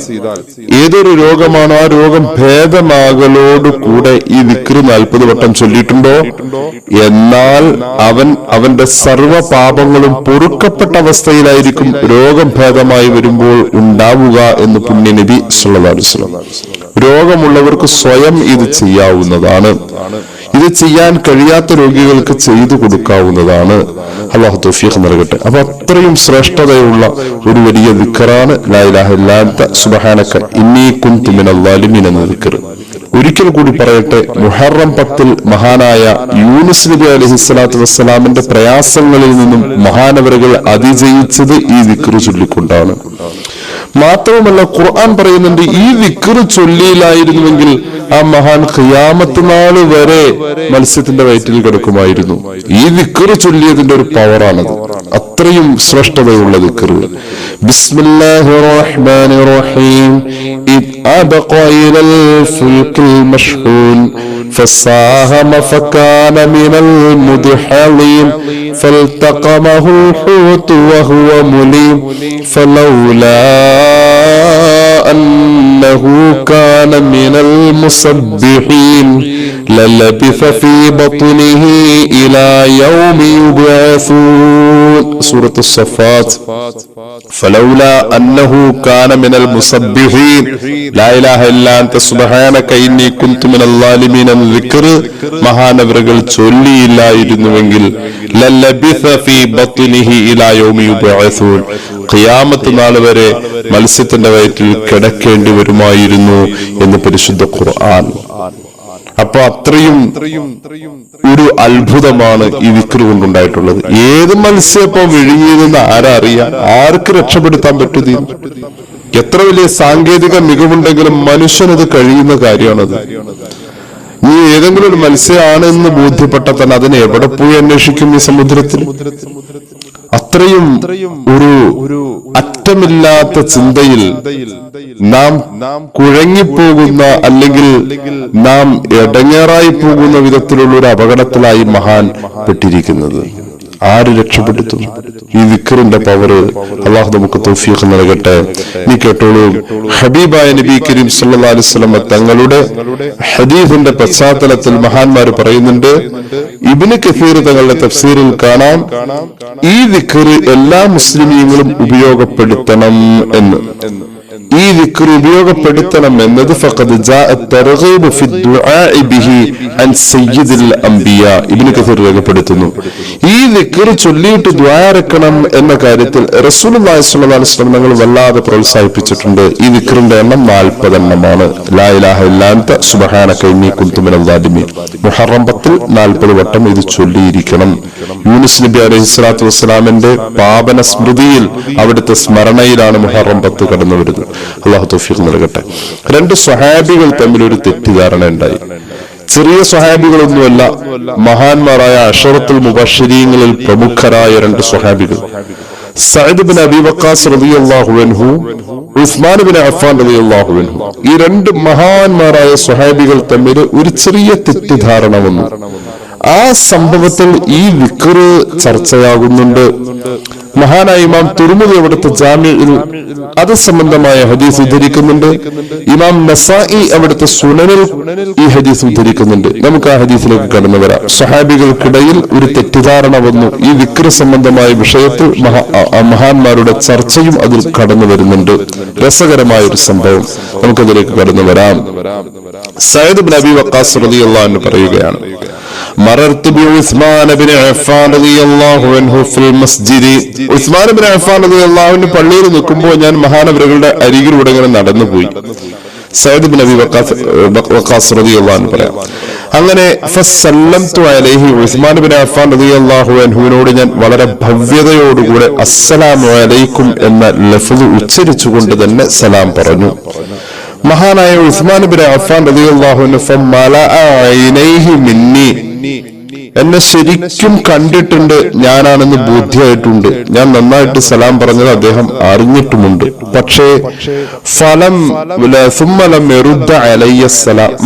ഏതൊരു രോഗമാണോ ആ രോഗം ഭേദമാകലോട് കൂടെ ഈ ദിക്ർ 40 വട്ടം ചൊല്ലിയിട്ടുണ്ടോ, എന്നാൽ അവന്റെ സർവ്വ പാപങ്ങളും പൊറുക്കപ്പെട്ട അവസ്ഥയിലായിരിക്കും രോഗം ഭേദമായി വരുമ്പോൾ ഉണ്ടാവുക എന്ന് പുണ്യ നബി സല്ലല്ലാഹു അലൈഹി വസല്ലം. രോഗമുള്ളവർക്ക് സ്വയം ഇത് ചെയ്യാവുന്നതാണ്. ഇത് ചെയ്യാൻ കഴിയാത്ത രോഗികൾക്ക് ചെയ്തു കൊടുക്കാവുന്നതാണ്. അല്ലാഹു തൗഫീഖ് നൽകട്ടെ. അപ്പൊ അത്രയും ശ്രേഷ്ഠതയുള്ള ഒരു വലിയ ദിക്റാണ് ലാ ഇലാഹ ഇല്ലാ അൻത സുബ്ഹാനക ഇന്നി കുൻതു മിനൽ ളാലിമീൻ എന്ന ദിക്ർ. ഒരിക്കൽ കൂടി പറയട്ടെ, മുഹറം 10 മഹാനായ യൂനുസ് നബി അലൈഹിസ്സലാത്തു വസ്സലാമിന്റെ പ്രയാസങ്ങളിൽ നിന്നും മഹാനവറുകൾ അതിജയിച്ചത് ഈ ദിക്ർ ചൊല്ലിക്കൊണ്ടാണ്. മാത്രവുമല്ല, ഖുർആൻ പറയുന്നുണ്ട്, ഈ ദിക്ർ ചൊല്ലിയില്ലായിരുന്നുവെങ്കിൽ ആ മഹാൻ ഖിയാമത്ത് നാൾ വരെ മത്സ്യത്തിന്റെ വയറ്റിൽ കിടക്കുമായിരുന്നു. ഈ ദിക്ർ ചൊല്ലിയതിന്റെ ഒരു പവറാണത്. അത്രയും ശ്രേഷ്ഠതയുള്ള ദിക്ർ. ബിസ്മില്ലാഹിർ റഹ്മാനിർ റഹീം. ഇദ് അബഖ ഇലൽ ഫുൽകിൽ മശ്ഹൂൻ فساهم فكان من المدحضين فالتقمه الحوت وهو مليم فلولا أنه كان من المسبحين للبث في بطنه إلى يوم يبعثون. سورة الصفات. فلولا أنه كان من المسبحين لا إله إلا أنت سبحانك إني كنت من الظالمين എന്ന ദിക്ർ മഹാനവറുകൾ ചൊല്ലിയില്ലായിരുന്നുവെങ്കിൽ ലലബിഥ ഫീ ബത്നിഹി ഇലാ യൗമി യുബ്അസൂൻ, ഖിയാമത്ത് നാൾ വരെ മത്സ്യത്തിന്റെ വയറ്റിൽ കിടക്കേണ്ടി വരുമായിരുന്നു എന്ന് പരിശുദ്ധ ഖുർആൻ. അപ്പൊ അത്രയും ഒരു അത്ഭുതമാണ് ഈ ദിക്ർ കൊണ്ടുണ്ടായിട്ടുള്ളത്. ഏത് മത്സ്യപ്പം വിഴുങ്ങിയതെന്ന് ആരാ അറിയാം? ആർക്ക് രക്ഷപ്പെടുത്താൻ പറ്റും? എത്ര വലിയ സാങ്കേതിക മികവുണ്ടെങ്കിലും മനുഷ്യനത് കഴിയുന്ന കാര്യമാണത്. നീ ഏതെങ്കിലും ഒരു മത്സ്യമാണ് എന്ന് ബോധ്യപ്പെട്ടാൽ തന്നെ അതിനെ എവിടെ പോയി അന്വേഷിക്കും ഈ സമുദ്രത്തിൽ? അത്രയും ഒരു അറ്റമില്ലാത്ത ചിന്തയിൽ നാം കുഴങ്ങിപ്പോകുന്ന അല്ലെങ്കിൽ നാം എടങ്ങേറായി പോകുന്ന വിധത്തിലുള്ള ഒരു അപകടത്തിലായി മഹാൻ പെട്ടിരിക്കുന്നത്. ആര് രക്ഷപ്പെടുത്തും? ഈ ദിക്റിന്റെ പവർ അള്ളാഹു നമുക്ക് തൗഫീഖ് നൽകട്ടെ. നീ കേട്ടോളൂ, ഹബീബായ നബി കരീം സല്ലല്ലാഹു അലൈഹി വസല്ലം തങ്ങളുടെ ഹദീസിന്റെ പശ്ചാത്തലത്തിൽ മഹാന്മാർ പറയുന്നുണ്ട്. ഇബ്നു കസീർ തങ്ങളുടെ തഫ്സീറിൽ കാണാം, ഈ ദിക്ർ എല്ലാ മുസ്ലിമീങ്ങളും ഉപയോഗപ്പെടുത്തണം എന്ന്. ഈ ദിക്ർ ഉപയോഗപ്പെടുത്തണം എന്നത് ഫഖദ് ജാഅ തർഗീബ് ഫി ദുആഇ ബിഹി അൻ സയ്യിദുൽ അംബിയ. ഇബ്നു കസീർ രേഖപ്പെടുത്തുന്നു, ഈ ദിക്ർ ചൊല്ലിയിട്ട് ദുആ ഇറക്കണം എന്ന കാര്യത്തിൽ റസൂലുള്ളാഹി സ്വല്ലല്ലാഹു അലൈഹി വസല്ലം തങ്ങൾ വല്ലാതെ പ്രോത്സാഹിപ്പിച്ചിട്ടുണ്ട്. ഈ ദിക്റിന്റെ എണ്ണം 40 എണ്ണമാണ്. ലാ ഇലാഹ ഇല്ലാ അൻത സുബ്ഹാനക ഇന്നി കുൻതു മിനൽ ളാലിമീൻ. മുഹറം 10 40 വട്ടം ഇത് ചൊല്ലിയിരിക്കണം. യൂനുസ് നബി അലൈഹിസ്സലാത്തു വസ്സലാമിന്റെ പാവന സ്മൃതിയിൽ അവിടുത്തെ സ്മരണയിലാണ് മുഹറം 10 കടന്നു വരുന്നത്. അല്ലാഹു തൗഫീഖ് നൽകട്ടെ. രണ്ട് സ്വഹാബികൾ തമ്മിൽ ഒരു തെറ്റിദ്ധാരണ ഉണ്ടായി. ചെറിയ സ്വഹാബികളൊന്നുമല്ല, മഹാന്മാരായ അശറത്തുൽ മുബശ്ശിരീങ്ങളിൽ പ്രമുഖരായ രണ്ട് സ്വഹാബികൾ, സഅദ് ബിൻ അബീ വഖാസ് റളിയല്ലാഹു അൻഹു, ഉസ്മാൻ ബിൻ അഫ്ഫാൻ റളിയല്ലാഹു അൻഹു. ഈ രണ്ട് മഹാന്മാരായ സ്വഹാബികൾ തമ്മിൽ ഒരു ചെറിയ തെറ്റിദ്ധാരണ വന്നു. ആ സംഭവത്തിൽ ഈ ദിക്ർ ചർച്ചയാകുന്നുണ്ട്. മഹാനായ ഇമാം തുർമുദി അവിടുത്തെ ജാമിഇൽ അത് സംബന്ധമായ ഹദീസ് ഉദ്ധരിക്കുന്നുണ്ട്. ഇമാം നസാഇ അവിടുത്തെ സുനനിൽ ഈ ഹദീസ് ഉദ്ധരിക്കുന്നുണ്ട്. നമുക്ക് ആ ഹദീസിലേക്ക് കടന്നു വരാം. സ്വഹാബികൾക്കിടയിൽ ഒരു തെറ്റിദ്ധാരണ വന്നു. ഈ ദിക്ർ സംബന്ധമായ വിഷയത്തിൽ മഹാന്മാരുടെ ചർച്ചയും അതിൽ കടന്നു വരുന്നുണ്ട്. രസകരമായ ഒരു സംഭവം, നമുക്കതിലേക്ക് കടന്നു വരാം. സഅദ് ബിൻ അബീ വഖാസ് റളിയല്ലാഹു അൻഹു പറയുകയാണ്, മറർതു ബി ഉസ്മാൻ ബിൻ അഫ്ഫാൻ റളിയല്ലാഹു അൻഹു ഫിൽ മസ്ജിദ്. ഉസ്മാൻ ബിൻ അഫ്ഫാൻ റളിയല്ലാഹു അൻഹു പള്ളിയിൽ നിൽക്കുമ്പോൾ ഞാൻ മഹാനവറുകളുടെ അരികിലൂടെ ഇങ്ങനെ നടന്നുപോയി. സഅദ് ബിൻ അബീ വഖാസ് റളിയല്ലാഹു അൻഹു പറയാം, അങ്ങനെ ഫസല്ലംതു അലൈഹി, ഉസ്മാൻ ബിൻ അഫ്ഫാൻ റളിയല്ലാഹു അൻഹുവിനോട് ഞാൻ വളരെ ഭവ്യതയോടുകൂടെ അസ്സലാമു അലൈക്കും എന്ന ലഫ്ള് ഉച്ചരിച്ചുകൊണ്ട് തന്നെ സലാം പറഞ്ഞു. മഹാനായ ഉസ്മാൻ ബിൻ അഫ്ഫാൻ റളിയല്ലാഹു അൻഹു ഫമലഅ ഐനൈഹി മിന്നി, എന്നെ ശരിക്കും കണ്ടിട്ടുണ്ട്, ഞാനാണെന്ന് ബോധ്യമായിട്ടുണ്ട്. ഞാൻ നന്നായിട്ട് സലാം പറഞ്ഞത് അദ്ദേഹം അറിഞ്ഞിട്ടുമുണ്ട്. പക്ഷേ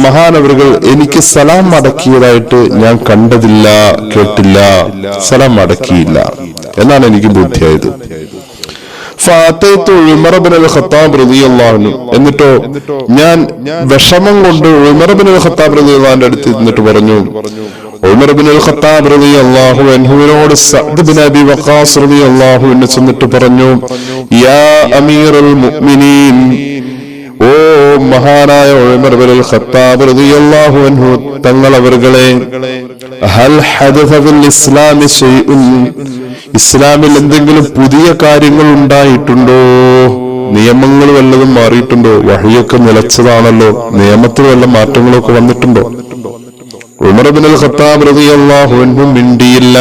മഹാനവറുകൾ എനിക്ക് സലാം മടക്കിയതായിട്ട് ഞാൻ കണ്ടതില്ല, കേട്ടില്ല, സലാം മടക്കിയില്ല എന്നാണ് എനിക്ക് ബോധ്യമായത്. എന്നിട്ടോ ഞാൻ വിഷമം കൊണ്ട് ഉമർ ബിൻ അൽ ഖത്താബ് റളിയല്ലാഹുവിന്റെ അടുത്ത് നിന്നിട്ട് പറഞ്ഞു, ഉമർ ബിൻ അൽ ഖത്താബ് റളിയല്ലാഹു അൻഹുവിനോട് സഅദ് ബിൻ അബീ വഖാസ് റളിയല്ലാഹു അൻഹു ചെന്നിട്ട് പറഞ്ഞു, യാ അമീറുൽ മുഅ്മിനീൻ, ഓ മഹാനായ ഉമർ ബിൻ അൽ ഖത്താബ് റളിയല്ലാഹു അൻഹു തങ്ങൾ അവர்களே, ഹൽ ഹദസ ഫിൽ ഇസ്ലാമി ശൈഉൻ, ഇസ്ലാമിൽ എന്തെങ്കിലും പുതിയ കാര്യങ്ങൾ ഉണ്ടായിട്ടുണ്ടോ? നിയമങ്ങൾ വല്ലതും മാറിയിട്ടുണ്ടോ? വഹിയൊക്കെ നിലച്ചതാണല്ലോ, നിയമത്തിൽ വല്ല മാറ്റങ്ങളൊക്കെ വന്നിട്ടുണ്ടോ? ഉമർ ബിൻ അൽ ഖത്താബ് റളിയല്ലാഹു അൻഹു മിണ്ടിയില്ല.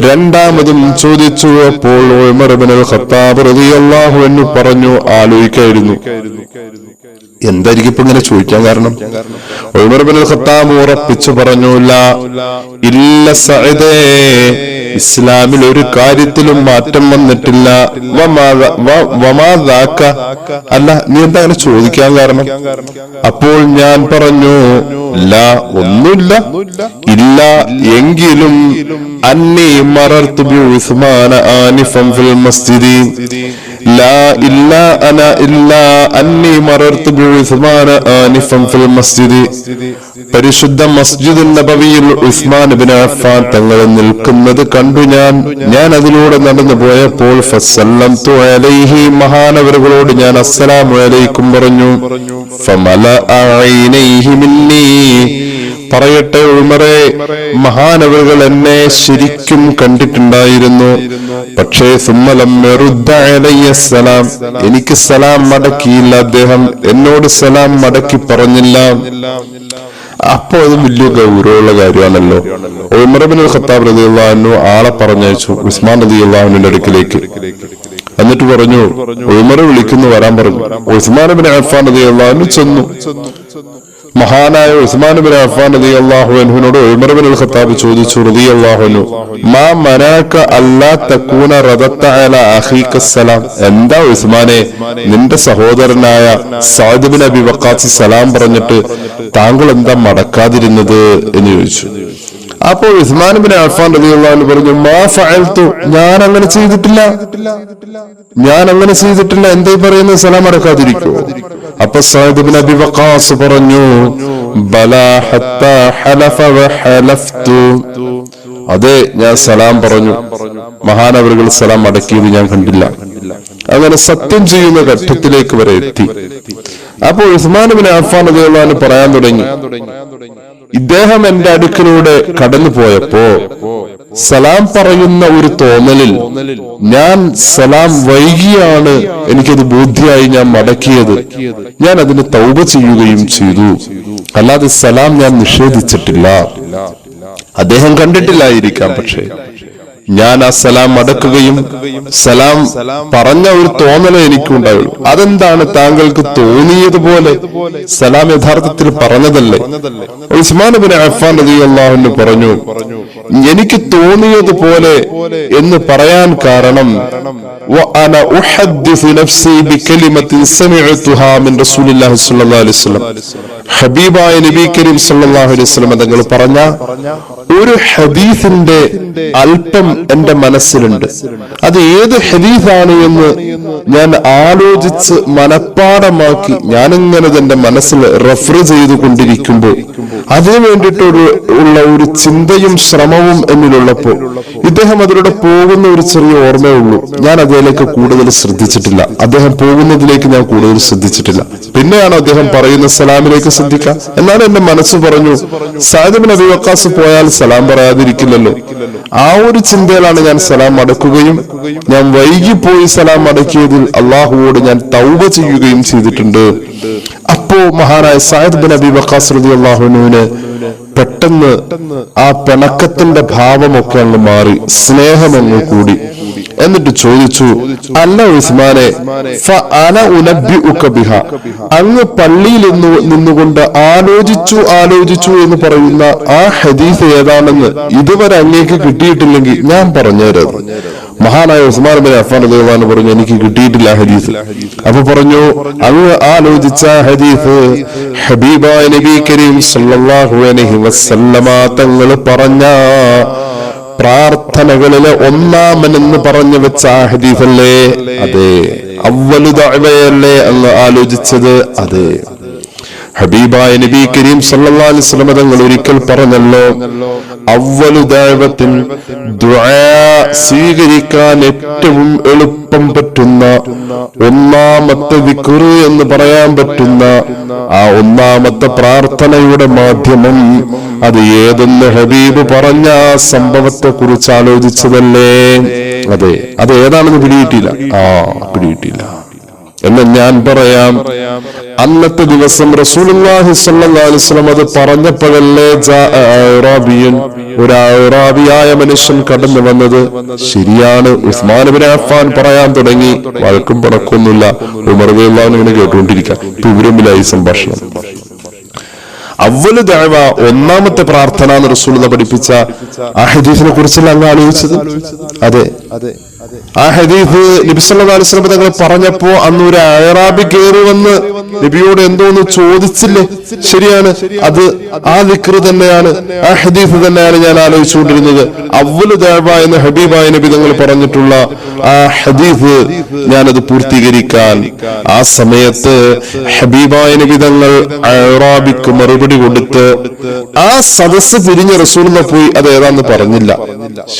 രണ്ടാമതും ചോദിച്ചു. അപ്പോൾ ഉമർ ബിൻ അൽ ഖത്താബ് റളിയല്ലാഹു അൻഹു പറഞ്ഞു, ആലോചിക്കായിരുന്നു, എന്തായിരിക്കും ഇപ്പൊ ഇങ്ങനെ ചോദിക്കാൻ കാരണം? ഉമർ ബിൻ അൽ ഖത്താബ് ഉറപ്പിച്ചു പറഞ്ഞു, ലാ ഇല്ല സഅദേ, ഇസ്ലാമിൽ ഒരു കാര്യത്തിലും മാറ്റം വന്നിട്ടില്ല. അല്ല, നീ എന്താ അങ്ങനെ ചോദിക്കാൻ കാരണം? അപ്പോൾ ഞാൻ പറഞ്ഞു, ലാ, ഒന്നുമില്ല, ഇല്ല എങ്കിലും അന്നീ മറർതു ബി ഉസ്മാന ആനിഫൻ ഫിൽ മസ്ജിദി, ലാ ഇല്ലാ അന ഇല്ലാ അന്നി മറർതു ബിഉസ്മാന ആനിഫൻ ഫിൽ മസ്ജിദ്. പരിശുദ്ധ മസ്ജിദുൻ നബവിയിൽ ഉസ്മാൻ ഇബ്നു അഫ്ഫാൻ തങ്ങൾ നിൽക്കുന്നത് കണ്ടു ഞാൻ അതിലൂടെ നടന്നു പോയപ്പോൾ ഫസല്ലംതു അലൈഹി, മഹാനവറുകളോട് ഞാൻ അസ്സലാമു അലൈക്കും പറഞ്ഞു. ഫമലഅ ഐനൈഹി മിന്നി, പറയട്ടെ ഉമറേ, മഹാനവറുകൾ എന്നെ ശരിക്കും കണ്ടിട്ടുണ്ടായിരുന്നു. പക്ഷേ സുമ്മലം യറുദ്ദ അലയ്യ സലാം, എനിക്ക് സലാം മടക്കിയില്ല. അദ്ദേഹം എന്നോട് സലാം മടക്കി പറഞ്ഞില്ല. അപ്പൊ അത് വലിയ ഗൗരവമുള്ള കാര്യമാണല്ലോ. ഉമർ ഇബ്നുൽ ഖത്താബ് റളിയല്ലാഹു അൻഹു ആളെ പറഞ്ഞയച്ചു ഉസ്മാൻ റളിയല്ലാഹു അൻഹുവിന്റെ അടുക്കിലേക്ക്. എന്നിട്ട് പറഞ്ഞു, ഉമർ വിളിക്കുന്നു, വരാൻ പറഞ്ഞു. ഉസ്മാൻ ഇബ്നു അഫ്ഫാൻ റളിയല്ലാഹു അൻഹു ചെന്നു. മഹാനായ ഉസ്മാൻ ഇബ്നു അഫ്ഫാൻ റളിയല്ലാഹു അൻഹുവിനോട് ഉമർ ഇബ്നുൽ ഖത്താബ് ചോദിച്ചു റളിയല്ലാഹു അൻഹു, മാ മനാക അല്ലാ തകൂന റദത്ത അലാ അഖീക സലാം, എന്താ ഉസ്മാനെ നിന്റെ സഹോദരനായ സഅദ് ഇബ്നു അബി വഖാസ് സലാം പറഞ്ഞിട്ട് താങ്കൾ എന്താ മടക്കാതിരുന്നത് എന്ന് ചോദിച്ചു. അപ്പോൾ ഉസ്മാൻ ഇബ്നു അഫ്ഫാൻ റളിയല്ലാഹു അൻഹു പറഞ്ഞു, മാ ഫഅൽതു, ഞാൻ അങ്ങനെ ചെയ്തിട്ടില്ല. എന്തായി പറയുന്നത്, സലാം മടക്കാതിരിക്കോ? അപ്പൊ സഅദ് ഇബ്നു അബി വഖാസ് പറഞ്ഞു, ബലാ ഹത്താ ഹലഫ വഹലഫ്തു, അതെ ഞാൻ സലാം പറഞ്ഞു, മഹാനവറുകൾ സലാം മടക്കിയത് ഞാൻ കണ്ടില്ല. അങ്ങനെ സത്യം ചെയ്യുന്ന ഘട്ടത്തിലേക്ക് വരെ എത്തി. അപ്പോൾ ഉസ്മാൻ ഇബ്നു അഫ്ഫാൻ റളിയല്ലാഹു അൻഹു പറയാൻ തുടങ്ങി, ഇദ്ദേഹം എന്റെ അടുക്കലൂടെ കടന്നു പോയപ്പോ സലാം പറയുന്ന ഒരു തോന്നലിൽ ഞാൻ സലാം വൈകിയാണ് എനിക്കത് ബോധ്യമായി ഞാൻ മടക്കിയത്. ഞാൻ അതിന് തൗബ ചെയ്യുകയും ചെയ്തു, അല്ലാതെ സലാം ഞാൻ നിഷേധിച്ചിട്ടില്ല. അദ്ദേഹം കണ്ടിട്ടില്ലായിരിക്കാം, പക്ഷേ ഞാൻ ആ സലാം മടക്കുകയും സലാം പറഞ്ഞ ഒരു തോന്നലേ എനിക്കുണ്ടായുള്ളൂ. അതെന്താണ് താങ്കൾക്ക് തോന്നിയതുപോലെ? സലാം യഥാർത്ഥത്തിൽ പറഞ്ഞതല്ലേ? ഉസ്മാൻ ഇബ്നു അഫ്ഫാൻ റളിയല്ലാഹു അൻഹു പറഞ്ഞു, എനിക്ക് തോന്നിയതുപോലെ എന്ന് പറയാൻ കാരണം വഅന ഉഹദ്ദിസു നഫ്സി ബികലിമത്തിൻ സമിഅതുഹാ മിൻ റസൂലില്ലാഹി സ്വല്ലല്ലാഹു അലൈഹി വസല്ലം, ഹബീബായ നബി കരീം സ്വല്ലല്ലാഹു അലൈഹി വസല്ലം തങ്ങൾ പറഞ്ഞ ഒരു ഹദീസിന്റെ അല്പം എന്റെ മനസ്സിലുണ്ട്. അത് ഏത് ഹദീസാണ് എന്ന് ഞാൻ ആലോചിച്ച് മനഃപ്പാടമാക്കി ഞാനിങ്ങനെ എന്റെ മനസ്സിൽ റെഫർ ചെയ്തുകൊണ്ടിരിക്കുമ്പോൾ അതിനു വേണ്ടിയിട്ടുള്ള ഒരു ചിന്തയും ശ്രമവും എന്നിലുള്ളപ്പോൾ ഇദ്ദേഹം അതിലൂടെ പോകുന്ന ഒരു ചെറിയ ഓർമ്മയുള്ളൂ. ഞാൻ അതിലേക്ക് കൂടുതൽ ശ്രദ്ധിച്ചിട്ടില്ല. അദ്ദേഹം പോകുന്നതിലേക്ക് ഞാൻ കൂടുതൽ ശ്രദ്ധിച്ചിട്ടില്ല. പിന്നെയാണ് അദ്ദേഹം പറയുന്ന സലാമിലേക്ക് ശ്രദ്ധിക്കുക. എന്നാണ് എന്റെ മനസ്സ് പറഞ്ഞു, സഅദ് ഇബ്നു അബി വഖാസ് പോയാൽ സലാം പറയാതിരിക്കില്ലല്ലോ. ആ ഒരു ചിന്തയിലാണ് ഞാൻ സലാം മടക്കുകയും ഞാൻ വൈകിപ്പോയി സലാം മടക്കിയതിൽ അള്ളാഹുവോട് ഞാൻ തൗബ ചെയ്യുകയും ചെയ്തിട്ടുണ്ട്. അപ്പോ മഹാനായ സഅദ് ഇബ്നു അബി വഖാസ് റളിയല്ലാഹു അൻഹുവിന് പെട്ടെന്ന് ആ പിണക്കത്തിന്റെ ഭാവമൊക്കെ അങ്ങ് മാറി, സ്നേഹമങ്ങ് കൂടി. എന്നിട്ട് ചോദിച്ചു, അല്ല ഉസ്മാനെ, അങ്ങ് പള്ളിയിൽ നിന്നുകൊണ്ട് ആലോചിച്ചു എന്ന് പറയുന്ന ആ ഹദീസ് ഏതാണെന്ന് ഇതുവരെ അങ്ങേക്ക് കിട്ടിയിട്ടില്ലെങ്കിൽ ഞാൻ പറഞ്ഞുതരാം. മഹാനായ ഉസ്മാൻ ഇബ്നു അഫ്ഫാൻ റളിയല്ലാഹു അൻഹു പറഞ്ഞു, എനിക്ക് കിട്ടിയിട്ടില്ല ഹദീസ്. അപ്പൊ പറഞ്ഞു, അങ്ങ് ആലോചിച്ച ഹദീസ് ഹബീബായ നബി കരീം സല്ലല്ലാഹു അലൈഹി വസല്ലമ തങ്ങൾ പറഞ്ഞ പ്രാർത്ഥനകളിലെ ഒന്നാമനെന്ന് പറഞ്ഞു വെച്ച ആ ഹദീസല്ലേ? അതെ. അവ്വലു ദഅവയല്ലേ അങ്ങ് ആലോചിച്ചത്? അതെ. ഹബീബായ നബി കരീം സല്ലല്ലാഹു അലൈഹി വസല്ലം തങ്ങൾ ഒരിക്കൽ പറഞ്ഞല്ലോ, അവ്വലു ദഅവത്തിൻ, ദുആ സ്വീകരിക്കാൻ ഏറ്റവും എളുപ്പം പറ്റുന്ന ഒന്നാമത്തെ ദിക്ർ എന്ന് പറയാൻ പറ്റുന്ന ആ ഒന്നാമത്തെ പ്രാർത്ഥനയുടെ മാധ്യമം അത് ഏതെന്ന് ഹബീബ് പറഞ്ഞ ആ സംഭവത്തെ കുറിച്ച് ആലോചിച്ചതല്ലേ? അതെ. അത് ഏതാണെന്ന് പിടിയിട്ടില്ല. എന്ന് ഞാൻ പറയാം, അന്നത്തെ ദിവസം റസൂലുള്ളാഹി സ്വല്ലല്ലാഹു അലൈഹി വസല്ലം അത് പറഞ്ഞപ്പോഴല്ലേ ഒരു അറാബിയായ മനുഷ്യൻ കടന്നു വന്നത്. ശരിയാണ്, ഉസ്മാൻ ഇബ്നു അഫ്ഫാൻ പറയാൻ തുടങ്ങി. വഴക്കും പടക്കൊന്നുമില്ല, ഉമർ റളിയല്ലാഹു അൻഹു ഇങ്ങനെ കേട്ടുകൊണ്ടിരിക്കുക. ഇവരുമില്ലായി സംഭാഷണം. അവ്വലു ദഅവ, ഒന്നാമത്തെ പ്രാർത്ഥന എന്ന് റസൂലുള്ളാഹി പഠിപ്പിച്ച ആ ഹദീസിനെ കുറിച്ചല്ല അങ്ങ് ആലോചിച്ചത്? അതെ. ആ ഹദീസ് നബി സല്ലല്ലാഹു അലൈഹി വസല്ലം തങ്ങൾ പറഞ്ഞപ്പോ അന്ന് ഒരു അറാബി കയറി വന്ന് നബിയോട് എന്തോന്ന് ചോദിച്ചില്ലേ? ശരിയാണ്, അത് ആ ദിക്ർ തന്നെയാണ്, ആ ഹദീസ് തന്നെയാണ് ഞാൻ ആലോചിച്ചുകൊണ്ടിരുന്നത്. അവ്വലു ദഅവ എന്ന് ഹബീബായ നബി തങ്ങൾ പറഞ്ഞിട്ടുള്ള ആ ഹദീസ് ഞാനത് പൂർത്തീകരിക്കാൻ ആ സമയത്ത് ഹബീബായ നബി തങ്ങൾ അഅറാബിക്ക് മറുപടി കൊടുത്ത് ആ സദസ്സ് പിരിഞ്ഞ റസൂലുള്ളാഹി പോയി അത് ഏതാണെന്ന് പറഞ്ഞില്ല.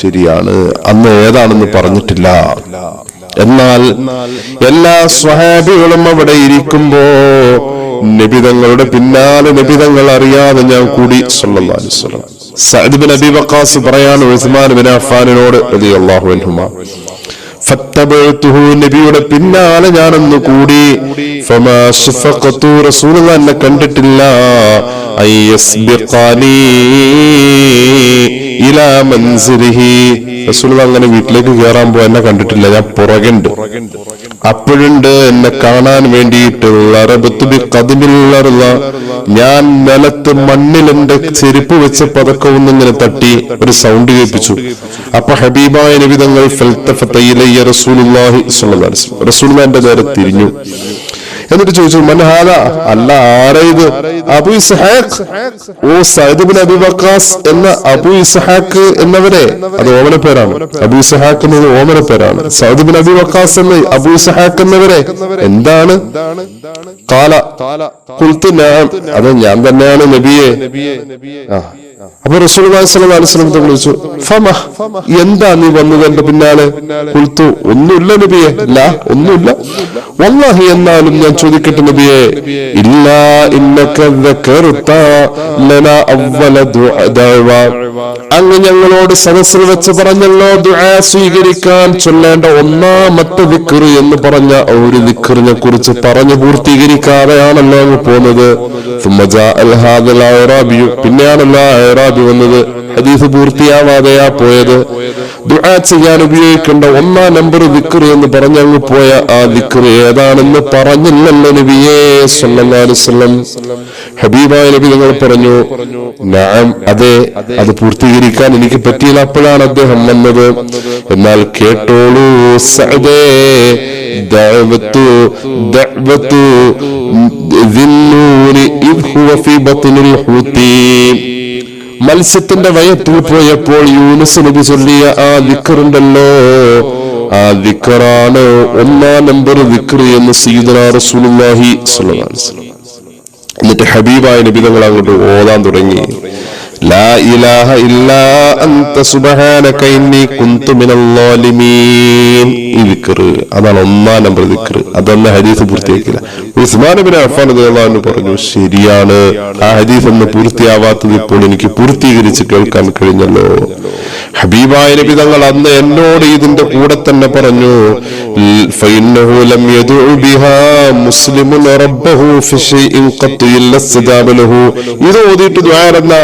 ശരിയാണ്, അന്ന് ഏതാണെന്ന് പറഞ്ഞിട്ടില്ല. എന്നാൽ എല്ലാ സ്വഹാബികളും അവിടെ ഇരിക്കുമ്പോ നബിതങ്ങളുടെ പിന്നാലെ നബിതങ്ങൾ അറിയാതെ ഞാൻ കൂടി സല്ലല്ലാഹു അലൈഹി വസല്ലം. സഅദ് ബിൻ അബീ വഖാസ് പറയാണ് ഉസ്മാൻ ബിൻ അഫ്ഫാനിനോട് റളിയല്ലാഹു അൻഹുമാ, ഫത്തബഅതുഹു, നബിയുടെ പിന്നാലെ ഞാനൊന്ന് കൂടി. ഫമാ ശഫഖതു, റസൂലുള്ളാഹി എന്നെ കണ്ടിട്ടില്ല. അയ്യസ്ബിഖാനി ഇലാ മൻസിലിഹി, റസൂലുള്ളാഹി അങ്ങനെ വീട്ടിലേക്ക് കയറാൻ പോ എന്നെ കണ്ടിട്ടില്ല, ഞാൻ പുറകുണ്ട്. അപ്പോഴുണ്ട് എന്നെ കാണാൻ വേണ്ടിയിട്ട് ഞാൻ നിലത്ത് മണ്ണിൽ എന്റെ ചെരുപ്പ് വെച്ച പതക്കം ഒന്നിങ്ങനെ തട്ടി ഒരു സൗണ്ട് കേൾപ്പിച്ചു. അപ്പൊ ഹബീബായ നബി തങ്ങൾ റസൂലുള്ളാഹി സ്വല്ലല്ലാഹു അലൈഹി വസല്ലം, റസൂലുള്ളാഹി എന്റെ നേരെ തിരിഞ്ഞു. എന്നിട്ട് ചോദിച്ചു, മൻഹാദ, അല്ല ആരാ ഇത്? അബൂ ഇസ്ഹാഖ്, ഓ സഅദ് ബിൻ അബീ വഖാസ് എന്ന അബൂ ഇസ്ഹാഖ് എന്നവരെ, അത് ഓമന പേരാണ്. അബൂ ഇസ്ഹാഖ് എന്നത് ഓമന പേരാണ്. സഅദ് ബിൻ അബീ വഖാസ് എന്ന അബൂ ഇസ്ഹാഖ് എന്നവരെ എന്താണ്? ഖാല ഖുൽതു നഅം, അത് ഞാൻ തന്നെയാണ് നബിയെ. അപ്പൊ റസൂലുള്ളാഹി സ്വല്ലല്ലാഹു അലൈഹി വസല്ലം വിളിച്ചു, ഫമ, എന്താ നീ വന്നത് എന്റെ പിന്നാലെ? ഖുൽതു, ഒന്നുമില്ല നബിയെ. ലാ, ഒന്നുമില്ല. വല്ലാഹി, എന്നാലും ഞാൻ ചോദിക്കട്ടെ നബിയെ, ഇല്ലാ ഇന്നക ദകർത ലനാ അവ്വല ദഅവ, അങ്ങ് ഞങ്ങളോട് സദസ്സിൽ വെച്ച് പറഞ്ഞല്ലോ ദുആ സ്വീകരിക്കാൻ ചൊല്ലേണ്ട ഒന്നാമത്തെ ദിക്ർ എന്ന് പറഞ്ഞ ഒരു ദിക്റിനെ കുറിച്ച് പറഞ്ഞു പൂർത്തീകരിക്കാതെയാണല്ലോ അങ്ങ് പോകുന്നത്. പിന്നെയാണല്ലോ അഅറാബി വന്നത്, ഹദീസ് പൂർത്തിയാവാതെയാ പോയത്. ദുആ ചെയ്യാൻ ഉപയോഗിക്കേണ്ട ഒന്നാം നമ്പർ ദിക്ർ എന്ന് പറഞ്ഞങ്ങ് പോയ ആ ദിക്ർ ഏതാണെന്ന് പറഞ്ഞില്ലല്ലോ നബിയേ സല്ലല്ലാഹു അലൈഹി വസല്ലം. ഹബീബായ നബി തങ്ങൾ പറഞ്ഞു, നഅം, അതെ, അത് പൂർത്തീകരിക്കാൻ എനിക്ക് പറ്റിയില്ല. അപ്പോഴാണ് അദ്ദേഹം വന്നത്. എന്നാൽ കേട്ടോളൂ സഅദേ, ദഅവതു ദിന്നൂരി ഇദ് ഹുവ ഫീ ബത്നിൽ ഹൂതി, മത്സ്യത്തിന്റെ വയറ്റിൽ പോയപ്പോൾ യൂനുസ് നബി ചൊല്ലിയ ആ ദിക്റുണ്ടല്ലോ, ആ ദിക്റാണ് ഒന്നാം നമ്പർ ദിക്ർ എന്ന് സയ്യിദുനാ റസൂലുള്ളാഹി സ്വല്ലല്ലാഹു അലൈഹി വസല്ലം. എന്നിട്ട് ഹബീബായ നബി തങ്ങൾ അങ്ങോട്ട് ഓതാൻ തുടങ്ങി, ലാ ഇലാഹ ഇല്ലാ അൻത സുബ്ഹാനക ഇന്നി കുന്തു മിനൽ ളാലിമീൻ. ഈ ദിക്ർ അതാണ് ഒന്നാം നമ്പർ ദിക്ർ. അതന്നെ ഹദീസ് പൂർത്തിയാക്കില്ല. ഉസ്മാൻ ഇബ്നു അഫ്ഫാൻ റളിയല്ലാഹു അൻഹു പറഞ്ഞു, ശരിയാണ്, ആ ഹദീസ് ഒന്ന് പൂർത്തിയാവാത്തത് ഇപ്പോൾ എനിക്ക് പൂർത്തീകരിച്ച് കേൾക്കാൻ കഴിഞ്ഞല്ലോ. ഹബീബായ നബി തങ്ങൾ അന്ന് എന്നോട് ഇതിന്റെ കൂടെ തന്നെ പറഞ്ഞു, ഫഇന്നഹു ലം യദഉ ബിഹാ മുസ്ലിമുൻ റബ്ബഹു ഫി ശൈഇൻ ഖത്ത് ഇല്ല ഇസ്തജാബ ലഹു. ഇത് ഓതിയിട്ട് ദുആ നടന്ന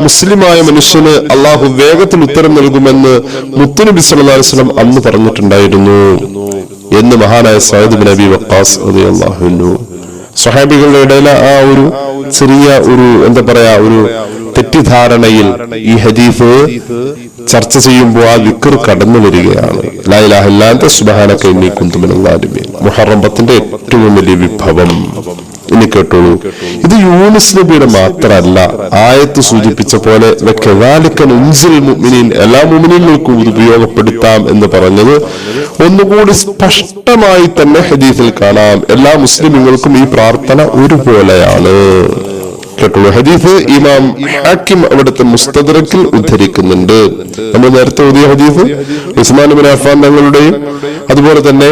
മുസ്ലിമായ മനുഷ്യന് അള്ളാഹു വേഗത്തിൽ ഉത്തരം നൽകുമെന്ന് മുത്തുനബി സല്ലല്ലാഹു അലൈഹി വസല്ലം അന്ന് പറഞ്ഞിട്ടുണ്ടായിരുന്നു എന്ന് മഹാനായ സഅദ് ബിൻ അബീ വഖാസ് റളിയല്ലാഹു അൻഹു. സ്വഹാബികളുടെ ഇടയിലെ ആ ഒരു ചെറിയ ഒരു എന്താ പറയാ ഒരു തെറ്റിദ്ധാരണയിൽ ഈ ഹദീസ് ചർച്ച ചെയ്യുമ്പോൾ ആ ദിക്ർ കടന്നു വരികയാണ്. ലാ ഇലാഹ ഇല്ലാ അൻത സുബ്ഹാനക ഇന്നി കുന്തു മിനൽ ളാലിമീൻ, മുഹറം 10ന്റെ ഏറ്റവും വലിയ വിഭവം. ഇനി കേട്ടോളൂ, ഇത് യൂനുസ് നബിയുടെ മാത്രമല്ല, ആയത്ത് സൂചിപ്പിച്ച പോലെ എല്ലാ മുഅ്മിനീങ്ങൾക്കും ഇത് ഉപയോഗപ്പെടുത്താം എന്ന് പറഞ്ഞത് ഒന്നുകൂടി സ്പഷ്ടമായി തന്നെ ഹദീസിൽ കാണാം. എല്ലാ മുസ്ലിമുകൾക്കും ഈ പ്രാർത്ഥന ഒരുപോലെയാണ്. കേട്ടുള്ളൂ. ഹദീസ് ഇമാം ഹാക്കിം അവിടുത്തെ മുസ്തദ്റക്കിൽ ഉദ്ധരിക്കുന്നുണ്ട്. നമ്മൾ നേരത്തെ ഓതിയ ഹദീസ് ഉസ്മാൻ ഇബ്നു അഫ്ഫാൻ തങ്ങളുടെയും അതുപോലെ തന്നെ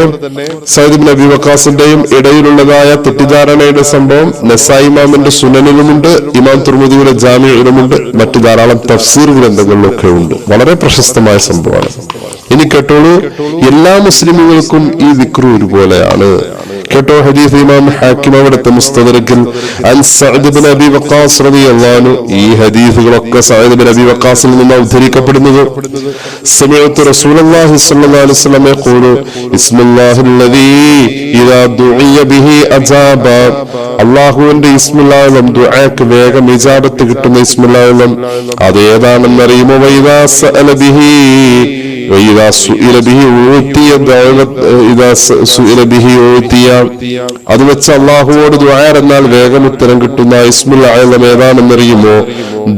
സഅദ് ഇബ്നു അബീ വഖാസിന്റെയും ഇടയിലുള്ളതായ തെറ്റിദ്ധാരണയുടെ സംഭവം നസായി ഇമാമിന്റെ സുനനിലുമുണ്ട്, ഇമാം തുർമുദിയുടെ ജാമിഇലുമുണ്ട്, മറ്റു ധാരാളം തഫ്സീർ ഗ്രന്ഥങ്ങളിലൊക്കെ ഉണ്ട്. വളരെ പ്രശസ്തമായ സംഭവമാണ്. ഇനി കേട്ടോളൂ, എല്ലാ മുസ്ലിമുകൾക്കും ഈ ദിക്ർ ഒരുപോലെയാണ്. കേട്ടോ, ഹദീസ് ഇമാം ഹാക്കിം അവിടുത്തെ മുസ്തദ്റക്കിൽ അൻ സഅദ് ഇബ്നു അബീ വഖാസ് റളിയല്ലാഹു അൻഹു, ഈ ഹദീസുകളൊക്കെ സഅദ് ഇബ്നു അബീ വഖാസിൽ നിന്ന് ഉദ്ധരിക്കപ്പെടുന്നത്. സമഅതു റസൂലുള്ളാഹി സ്വല്ലല്ലാഹു അലൈഹി വസല്ലം യഖൂലു ഇസ്മുല്ലാഹില്ലദീ ഇദാ ദുഇയ ബിഹി അജാബ, അല്ലാഹുവിന്റെ ഇസ്മുല്ലാഹും ദുആക്ക് വേഗം ഇജാബത്ത് കിട്ടുന്ന ഇസ്മുല്ലാഹും അത് ഏതാണെന്ന് അറിയുമോ? വൈദാ സഅല ബിഹി അത് വെച്ച് അള്ളാഹുവോട് ദുആ എന്നാൽ വേഗം ഉത്തരം കിട്ടുന്ന ഇസ്മുൽ അഅ്ലം ഏതാണെന്നറിയുമോ?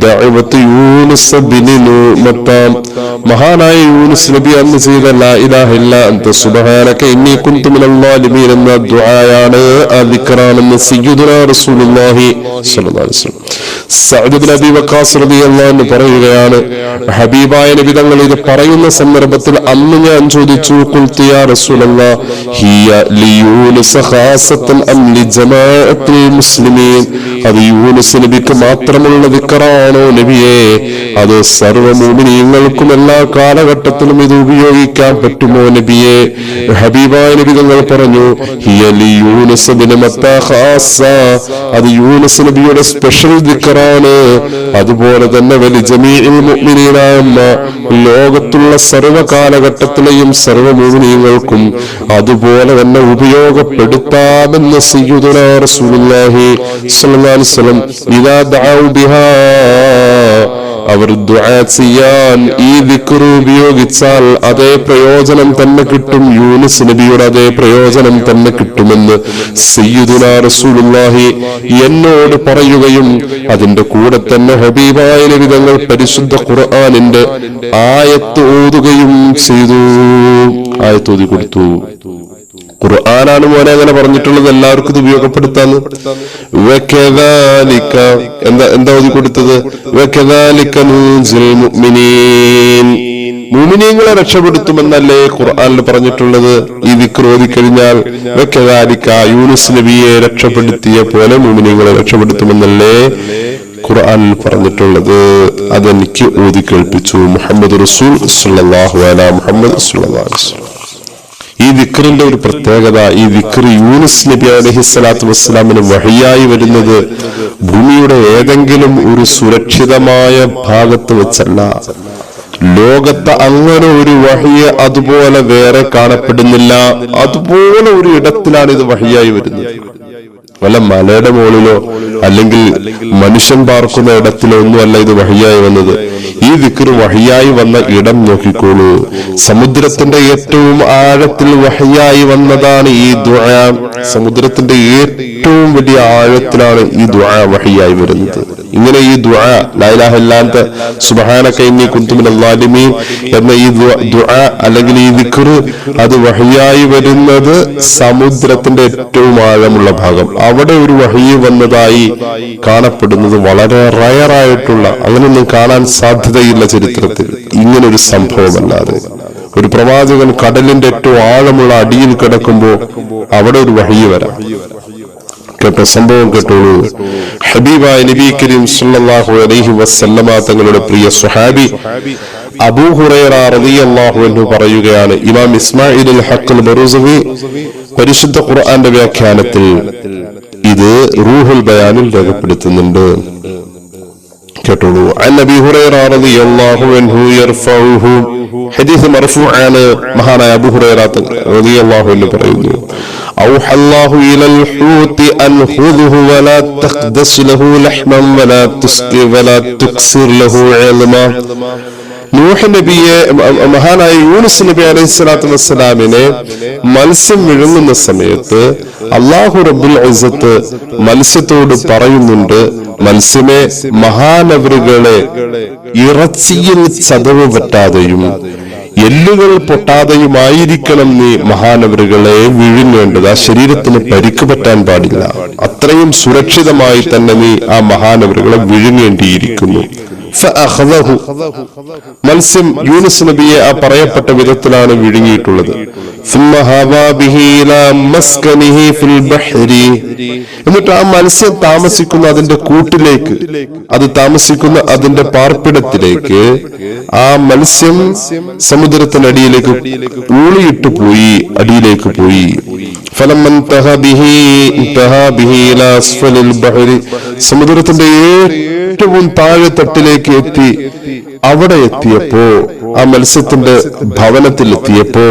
ദഅവത്ത് യൂനുസ് ബിനു മത്താം, മഹാനായ യൂനുസ് നബി അന്ന് ചെയ്ത ലാ ഇലാഹ ഇല്ലാ അൻത സുബ്ഹാനക ഇന്നി കുൻതു മിനൽ ളാലിമീൻ എന്ന ദുആയാണ്, ആ ദിക്റാണെന്ന് സയ്യിദുനാ റസൂലുള്ളാഹി സ്വല്ലല്ലാഹു അലൈഹി വസല്ലം. സഅദ് ഇബ്നു അബീ വഖാസ് റളിയല്ലാഹു അൻഹു പറയുകയാണ്, ഹബീബായ നബി തങ്ങൾ ഇത് പറയുന്ന സന്ദർഭത്തിൽ അന്ന് ഞാൻ ചോദിച്ചു, ഖുൽതു യാ റസൂലല്ലാഹ് ഹിയ ലിയൂനുസ് ഖാസത്തൻ അം ലിജമാഅത്തിൽ മുസ്ലിമീൻ, അത് യൂനുസ് നബിക്ക് മാത്രമുള്ള ദിക്റാണോ നബിയേ, അത് സർവ്വ മുഅ്മിനീങ്ങൾക്കും എല്ലാ കാലഘട്ടത്തിലും ഇത് ഉപയോഗിക്കാൻ പറ്റുമോ നബിയേ? ഹബീബായ നബി തങ്ങൾ പറഞ്ഞു, ഹിയ ലിയൂനുസ് ബിൻ മത്താ ഖാസ, അത് യൂനുസ് നബിയുടെ സ്പെഷ്യൽ ദിക്റാണ്. അതുപോലെ തന്നെ വലി ജമീഇൽ മുഅ്മിനീന, ലോകത്തുള്ള സർവ്വ കാലഘട്ടത്തിലെയും സർവ്വ മുഅ്മിനീങ്ങൾക്കും അതുപോലെ തന്നെ ഉപയോഗപ്പെടുത്താമെന്ന് സയ്യിദുനാ റസൂലുള്ളാഹി സ്വല്ലല്ലാഹു അലൈഹി വസല്ലം ഇദാ ദഅഉ ബിഹാ, അവർ ദുആ ചെയ്യാൻ ഈ ദിക്ർ ഉപയോഗിച്ചാൽ അതേ പ്രയോജനം തന്നെ കിട്ടും, യൂനുസ് നബിയുടെ അതേ പ്രയോജനം തന്നെ കിട്ടുമെന്ന് സയ്യിദുനാ റസൂലുള്ളാഹി എന്നോട് പറയുകയും അതിന്റെ കൂടെ തന്നെ ഹബീബായ നബി തങ്ങൾ പരിശുദ്ധ ഖുർആനിന്റെ ആയത്ത് ഓതുകയും ചെയ്തു. ആയത്ത് ഓതി കൊടുത്തു. ഖുർആനാണ് മോനെ അങ്ങനെ പറഞ്ഞിട്ടുള്ളത്, എല്ലാവർക്കും ഇത് ഉപയോഗപ്പെടുത്താന്ന്. എന്താ ഓതി കൊടുത്തത്? മുഅ്മിനീങ്ങളെ രക്ഷപ്പെടുത്തുമെന്നല്ലേ ഖുർആനിൽ പറഞ്ഞിട്ടുള്ളത്. ഈ ദിക്ർ ഓതിക്കഴിഞ്ഞാൽ യൂനുസ് നബിയെ രക്ഷപ്പെടുത്തിയ പോലെ മുഅ്മിനീങ്ങളെ രക്ഷപ്പെടുത്തുമെന്നല്ലേ ഖുർആനിൽ പറഞ്ഞിട്ടുള്ളത്. അതെനിക്ക് ഓതി കേൾപ്പിച്ചു മുഹമ്മദ് റസൂൽ സ്വല്ലല്ലാഹു അലൈഹി മുഹമ്മദ് സ്വല്ലല്ലാഹു അലൈഹി വസല്ലം. ഈ ദിക്റിന്റെ ഒരു പ്രത്യേകത, ഈ ദിക്ർ യൂനുസ് നബി അലൈഹിസ്സലാത്തു വസ്സലാമിന് വഹിയായി വരുന്നത് ഭൂമിയുടെ ഏതെങ്കിലും ഒരു സുരക്ഷിതമായ ഭാഗത്ത് വെച്ചല്ല. ലോകത്ത് അങ്ങനെ ഒരു വഹിയ അതുപോലെ വേറെ കാണപ്പെടുന്നില്ല. അതുപോലെ ഒരു ഇടത്തിലാണ് ഇത് വഹിയായി വരുന്നത്. വല്ല മലയുടെ മുകളിലോ അല്ലെങ്കിൽ മനുഷ്യൻ പാർക്കുന്ന ഇടത്തിലോ ഒന്നുമല്ല ഇത് വഹിയായി വന്നത്. ഈ ദിക്ർ വഹിയായി വന്ന ഇടം നോക്കിക്കോളൂ. സമുദ്രത്തിന്റെ ഏറ്റവും ആഴത്തിൽ വഹിയായി വന്നതാണ് ഈ ദുആ. സമുദ്രത്തിന്റെ ഏറ്റവും വലിയ ആഴത്തിലാണ് ഈ ദുആ വഹിയായി വരുന്നത്. ഇങ്ങനെ ഈ ദുആ ലാ ഇലാഹ ഇല്ലാ അൻത സുബ്ഹാനക ഇന്നി കുൻതു മിനൽ ളാലിമീൻ എന്ന ഈ ദുആ അല്ലെങ്കിൽ ഈ ദിക്ർ അത് വഹിയായി വരുന്നത് സമുദ്രത്തിന്റെ ഏറ്റവും ആഴമുള്ള ഭാഗം. അവിടെ ഒരു വഹി വന്നതായി കാണപ്പെടുന്നത് വളരെ റയറായിട്ടുള്ള, അങ്ങനെയൊന്നും കാണാൻ സാധ്യതയില്ല ചരിത്രത്തിൽ. ഇങ്ങനൊരു സംഭവമല്ലാതെ ഒരു പ്രവാചകൻ കടലിന്റെ ഏറ്റവും ആഴമുള്ള അടിയിൽ കിടക്കുമ്പോ അവിടെ ഒരു വഹി വരാം. കേട്ട സംഭവം കേട്ടോളൂ. ഹബീബായ നബി കരീം സല്ലല്ലാഹു അലൈഹി വസല്ലമ തങ്ങളുടെ പ്രിയ സ്വഹാബി അബൂ ഹുറൈറ റളിയല്ലാഹു അൻഹു പറയുകയാണ്, ഇമാം ഇസ്മാഈൽ അൽ ഹഖ് ബറൂസവി പരിശുദ്ധ ഖുർആന്റെ വ്യാഖ്യാനത്തിൽ ഇത് റൂഹുൽ ബയാനിൽ രേഖപ്പെടുത്തുന്നുണ്ട്. കേട്ടോളൂ. അൻ അബീ ഹുറൈറ റളിയല്ലാഹു അൻഹു യർഫഉഹു, ഹദീസ് മർഫൂആണ്. മഹാനായ അബൂ ഹുറൈറ റളിയല്ലാഹു അൻഹു പറയുന്നു, أوحى الله إلى الحوت أن خذه ولا تقدس له لحما ولا تكسر له علما. നൂഹ് നബിയെ, മഹാനായ യൂനുസ് നബി അലൈഹി സ്വലാത്തു വസ്സലാമിനെ മത്സ്യം വിഴുങ്ങുന്ന സമയത്ത് അല്ലാഹു റബ്ബുൽ ഇസ്സത്ത് മത്സ്യത്തോട് പറയുന്നുണ്ട്, മത്സ്യമേ, മഹാനവറുകളെ ഇറച്ചിയിൽ ചതവ് പറ്റാതെയും എല്ലുകൾ പൊട്ടാതെയുമായിരിക്കണം നീ മഹാനവറുകളെ വിഴുങ്ങേണ്ടത്. ആ ശരീരത്തിന് പരിക്ക് പറ്റാൻ പാടില്ല. അത്രയും സുരക്ഷിതമായി തന്നെ നീ ആ മഹാനവറുകളെ വിഴുങ്ങേണ്ടിയിരിക്കുന്നു. മത്സ്യം യൂനുസ് നബിയെ ആ പറയപ്പെട്ട വിധത്തിലാണ് വിഴുങ്ങിയിട്ടുള്ളത്. എന്നിട്ട് ആ മത്സ്യം താമസിക്കുന്ന അതിന്റെ കൂട്ടിലേക്ക്, അത് താമസിക്കുന്ന അതിന്റെ പാർപ്പിടത്തിലേക്ക് ആ മത്സ്യം സമുദ്രത്തിനടിയിലേക്ക് ഊളിയിട്ട് പോയി, അടിയിലേക്ക് പോയി. സമുദ്രത്തിന്റെ ഏറ്റവും താഴെ തട്ടിലേക്ക് എത്തി. അവിടെ എത്തിയപ്പോ, ആ മത്സ്യത്തിന്റെ ഭവനത്തിൽ എത്തിയപ്പോ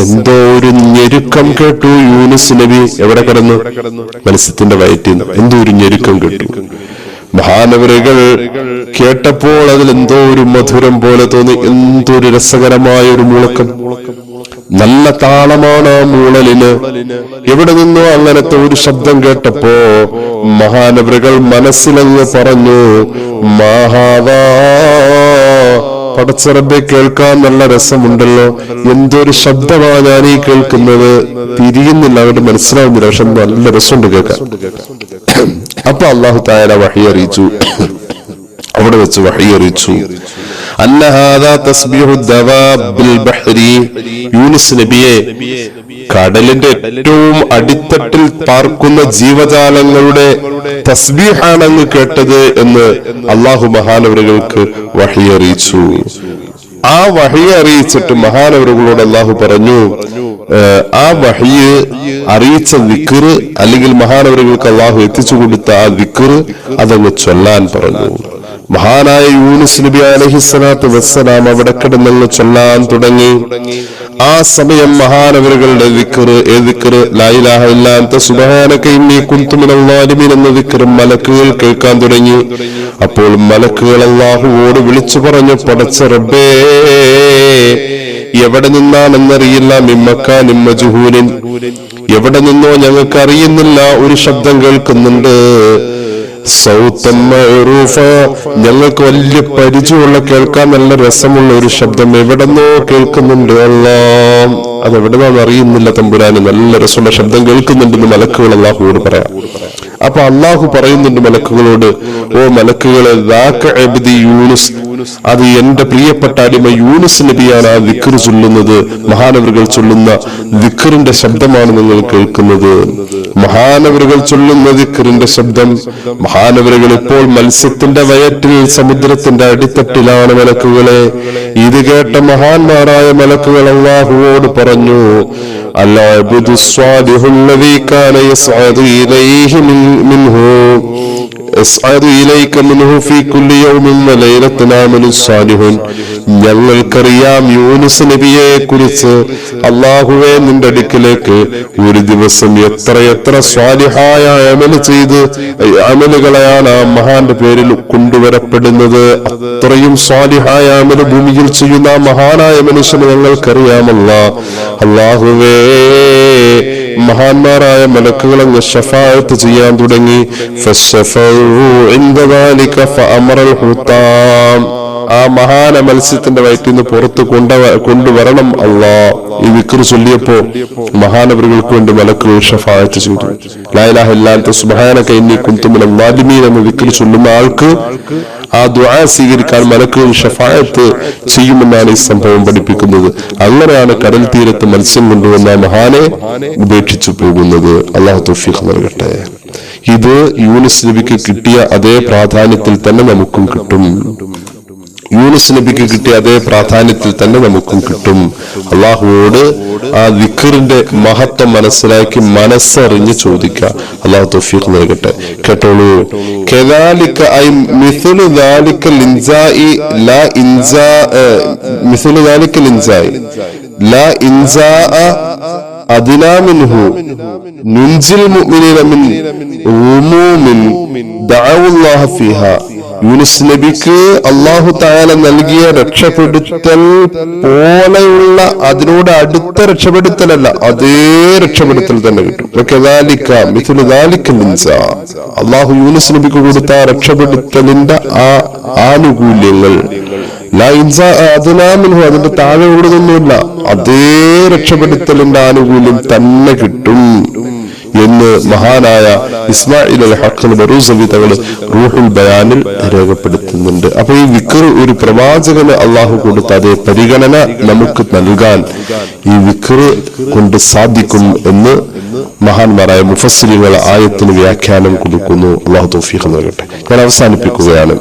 എന്തോ ഒരു ഞെരുക്കം കേട്ടു. യൂനുസ് നബി എവിടെ കിടന്നു? മത്സ്യത്തിന്റെ വയറ്റിൽ എന്തോ ഒരു ഞെരുക്കം കേട്ടു. മഹാനവരുകൾ കേട്ടപ്പോൾ അതിൽ എന്തോ ഒരു മധുരം പോലെ തോന്നി, എന്തൊരു രസകരമായ ഒരു മുഴക്കം, നല്ല താളമാണ് ആ മൂളലിന്. എവിടെ നിന്നോ അങ്ങനത്തെ ഒരു ശബ്ദം കേട്ടപ്പോ മഹാനവരുകൾ മനസ്സിലങ്ങ് പറഞ്ഞു, മഹാവാ, പടച്ചറബെ കേൾക്കാൻ നല്ല രസമുണ്ടല്ലോ, എന്തൊരു ശബ്ദമാണ് ഞാൻ ഈ കേൾക്കുന്നത്, തിരിയുന്നില്ല, അവരുടെ മനസ്സിലാവുന്നില്ല, പക്ഷെ നല്ല രസമുണ്ട് കേൾക്കാൻ. അപ്പൊ അല്ലാഹു തആല വഹി അറിയിച്ചു, അവിടെ വെച്ച് വഹി അറിയിച്ചു, അന്ന ഹാദാ തസ്ബീഹു ദവാബിൽ ബഹ്രി, യൂനുസ് നബിയെ, കടലിന്റെ ഏറ്റവും അടിത്തട്ടിൽ പാർക്കുന്ന ജീവജാലങ്ങളുടെ തസ്ബീഹാണ് അങ്ങ് കേട്ടത് എന്ന് അല്ലാഹു മഹാനവറുകൾക്ക് വഹി അറിയിച്ചു. ആ വഹി അറിയിച്ചിട്ട് മഹാനവറുകളോട് അല്ലാഹു പറഞ്ഞു, ആ വഹി അറിയിച്ച ദിക്ർ അല്ലെങ്കിൽ മഹാനവറുകൾക്ക് അല്ലാഹു എത്തിച്ചു കൊടുത്ത ആ ദിക്ർ അതങ്ങ് ചൊല്ലാൻ പറഞ്ഞു. മഹാനായ യൂനുസ് നബി അലൈഹിസ്സലാത്തു വസ്സലാം അവിടെ കിടന്നങ്ങ് ചൊല്ലാൻ തുടങ്ങി. ആ സമയം മഹാനവറുകളുടെ ദിക്ർ, ലാ ഇലാഹ ഇല്ലാ അൻത സുബ്ഹാനക ഇന്നി കുൻതു മിനൽ ളാലിമീൻ എന്ന ദിക്ർ മലക്കുകൾ കേൾക്കാൻ തുടങ്ങി. അപ്പോൾ മലക്കുകൾ അല്ലാഹുവോട് വിളിച്ചു പറഞ്ഞു, പടച്ച റബ്ബേ, എവിടെ നിന്നാണെന്നറിയില്ല, മിമ്മക്കാനിൻ മജ്ഹൂലിൻ, എവിടെ നിന്നോ ഞങ്ങൾക്ക് അറിയുന്നില്ല, ഒരു ശബ്ദം കേൾക്കുന്നുണ്ട്, സൗത്തൻ മഅറൂഫ, ഞങ്ങൾക്ക് വലിയ പരിചയമുള്ള, കേൾക്കാൻ നല്ല രസമുള്ള ഒരു ശബ്ദം എവിടെന്നോ കേൾക്കുന്നുണ്ട്. അല്ലാഹ്, അതെവിടെന്നാന്ന് അറിയുന്നില്ല തമ്പുരാന്, നല്ല രസമുള്ള ശബ്ദം കേൾക്കുന്നുണ്ടെന്ന് മലക്കുകൾ അല്ലാഹുവോട് പറയാം. അപ്പൊ അല്ലാഹു പറയുന്നുണ്ട് മലക്കുകളോട്, ഓ മലക്കുകളെ, ദാക അബ്ദി യൂനുസ്, അത് എന്റെ പ്രിയപ്പെട്ട അടിമ യൂനുസ് നബിയാണ് ആ ദിക്ർ ചൊല്ലുന്നത്, മഹാനവറുകൾ ചൊല്ലുന്ന ദിക്റിന്റെ ശബ്ദമാണ് നിങ്ങൾ കേൾക്കുന്നത്. മഹാനവറുകൾ ചൊല്ലുന്ന ദിക്റിന്റെ ശബ്ദം. മഹാനവറുകൾ ഇപ്പോൾ മത്സ്യത്തിന്റെ വയറ്റിൽ സമുദ്രത്തിന്റെ അടിത്തട്ടിലാണ് മലക്കുകളെ. ഇത് കേട്ട മഹാന്മാരായ മലക്കുകൾ അല്ലാഹുവോട് പറഞ്ഞു, അൽഅബ്ദു സ്വാലിഹുൽ ലദീ കാന യസ്അദു ഇലൈഹി മിൻഹു യസ്അദു ഇലൈക മിൻഹു ഫീ കുല്ലി യൗമിൻ വലൈലത്തിൻ അമലു സ്വാലിഹുൻ. ഞങ്ങൾക്കറിയാം യൂനുസ് നബിയെ കുറിച്ച്, അല്ലാഹുവേ, നിന്റെ അടുക്കിലേക്ക് ഒരു ദിവസം എത്ര സ്വാലിഹായ അമല് ചെയ്ത് അമലുകളെയാണ് ആ മഹാന്റെ പേരിൽ കൊണ്ടുവരപ്പെടുന്നത്. അത്രയും സ്വാലിഹായ അമല് ഭൂമിയിൽ ചെയ്യുന്ന ആ മഹാനായ മനുഷ്യന് ഞങ്ങൾക്കറിയാമല്ല. അല്ലാഹുവേ, മഹാന്മാരായ മലക്കുകൾ അങ്ങ് ശഫാഅത്ത് ചെയ്യാൻ തുടങ്ങി. ആ മഹാന മത്സ്യത്തിന്റെ വയറ്റിൽ നിന്ന് പുറത്ത് കൊണ്ടുവരണം അല്ലാ. ഈ വിക്ർ ചൊല്ലിയപ്പോ മഹാനവറുകൾക്ക് വേണ്ടി മലക്കുകൾ ശഫാഅത്ത് ചെയ്തു. ലാ ഇലാഹ ഇല്ലാ അൻത സുബ്ഹാനക ഇന്നി കുൻതു മിനൽ ളാലിമീൻ എന്ന വിക്ർ ചൊല്ലുന്ന ആൾക്ക് ആ ദുആ സ്വീകരിക്കാൻ മലക്കുകൾ ശഫാഅത്ത് ചെയ്യുമെന്നാണ് ഈ സംഭവം പഠിപ്പിക്കുന്നത്. അങ്ങനെയാണ് കടൽ തീരത്ത് മത്സ്യം കൊണ്ടുവന്ന മഹാനെ ഉപേക്ഷിച്ചു പോകുന്നത്. അല്ലാഹു തൗഫീഖ് നൽകട്ടെ. ഇത് യൂനുസ് നബിക്ക് കിട്ടിയ അതേ പ്രാധാന്യത്തിൽ തന്നെ നമുക്കും കിട്ടും. യൂനുസ് നബിക്ക് കിട്ടിയ അതേ പ്രാധാന്യത്തിൽ തന്നെ നമുക്കും കിട്ടും. അള്ളാഹുവോട് ആ ദിക്റിന്റെ മഹത്വം മനസ്സിലാക്കി മനസ്സറിഞ്ഞ് ചോദിക്കുക. അള്ളാഹു തൗഫീഖ് നൽകട്ടെ. കേട്ടോളൂ. കദാലിക ഐ മിസ്ലു ദാലികൽ ഇൻസാഇ ലാ ഇൻസാ മിസ്ലു ദാലികൽ ഇൻസാഇ ലാ ഇൻസാഅ അദ്നാ മിൻഹു നുൻജിൽ മുഅ്മിനീന മിൻ ഉമൂമിൻ ദഅവുല്ലാഹ ഫീഹാ. യൂനുസ് നബിക്ക് അല്ലാഹു തആല നൽകിയ രക്ഷപ്പെടുത്തൽ പോലെയുള്ള അതിനോട് അടുത്ത രക്ഷപ്പെടുത്തലല്ല, അതേ രക്ഷപ്പെടുത്തൽ തന്നെ കിട്ടും. അല്ലാഹു യൂനുസ് നബിക്ക് കൊടുത്ത രക്ഷപ്പെടുത്തലിന്റെ ആ ആനുകൂല്യങ്ങൾ അതിന്റെ താഴെ ഉള്ളതൊന്നുമില്ല, അതേ രക്ഷപ്പെടുത്തലിന്റെ ആനുകൂല്യം തന്നെ കിട്ടും എന്ന് മഹാനായ ഇസ്മായിൽ അൽ ഹഖ് ബറൂസവി തങ്ങൾ റൂഹുൽ ബയാനിൽ രേഖപ്പെടുത്തുന്നുണ്ട്. അപ്പൊ ഈ വിക്ർ ഒരു പ്രവാചകന് അള്ളാഹു കൊടുത്ത അതേ പരിഗണന നമുക്ക് നൽകാൻ ഈ വിക്ർ കൊണ്ട് സാധിക്കും എന്ന് മഹാന്മാരായ മുഫസ്സിലുകൾ ആയത്തിന് വ്യാഖ്യാനം കൊടുക്കുന്നു. അള്ളാഹു തൗഫീഖ് നൽകട്ടെ. ഞാൻ അവസാനിപ്പിക്കുകയാണ്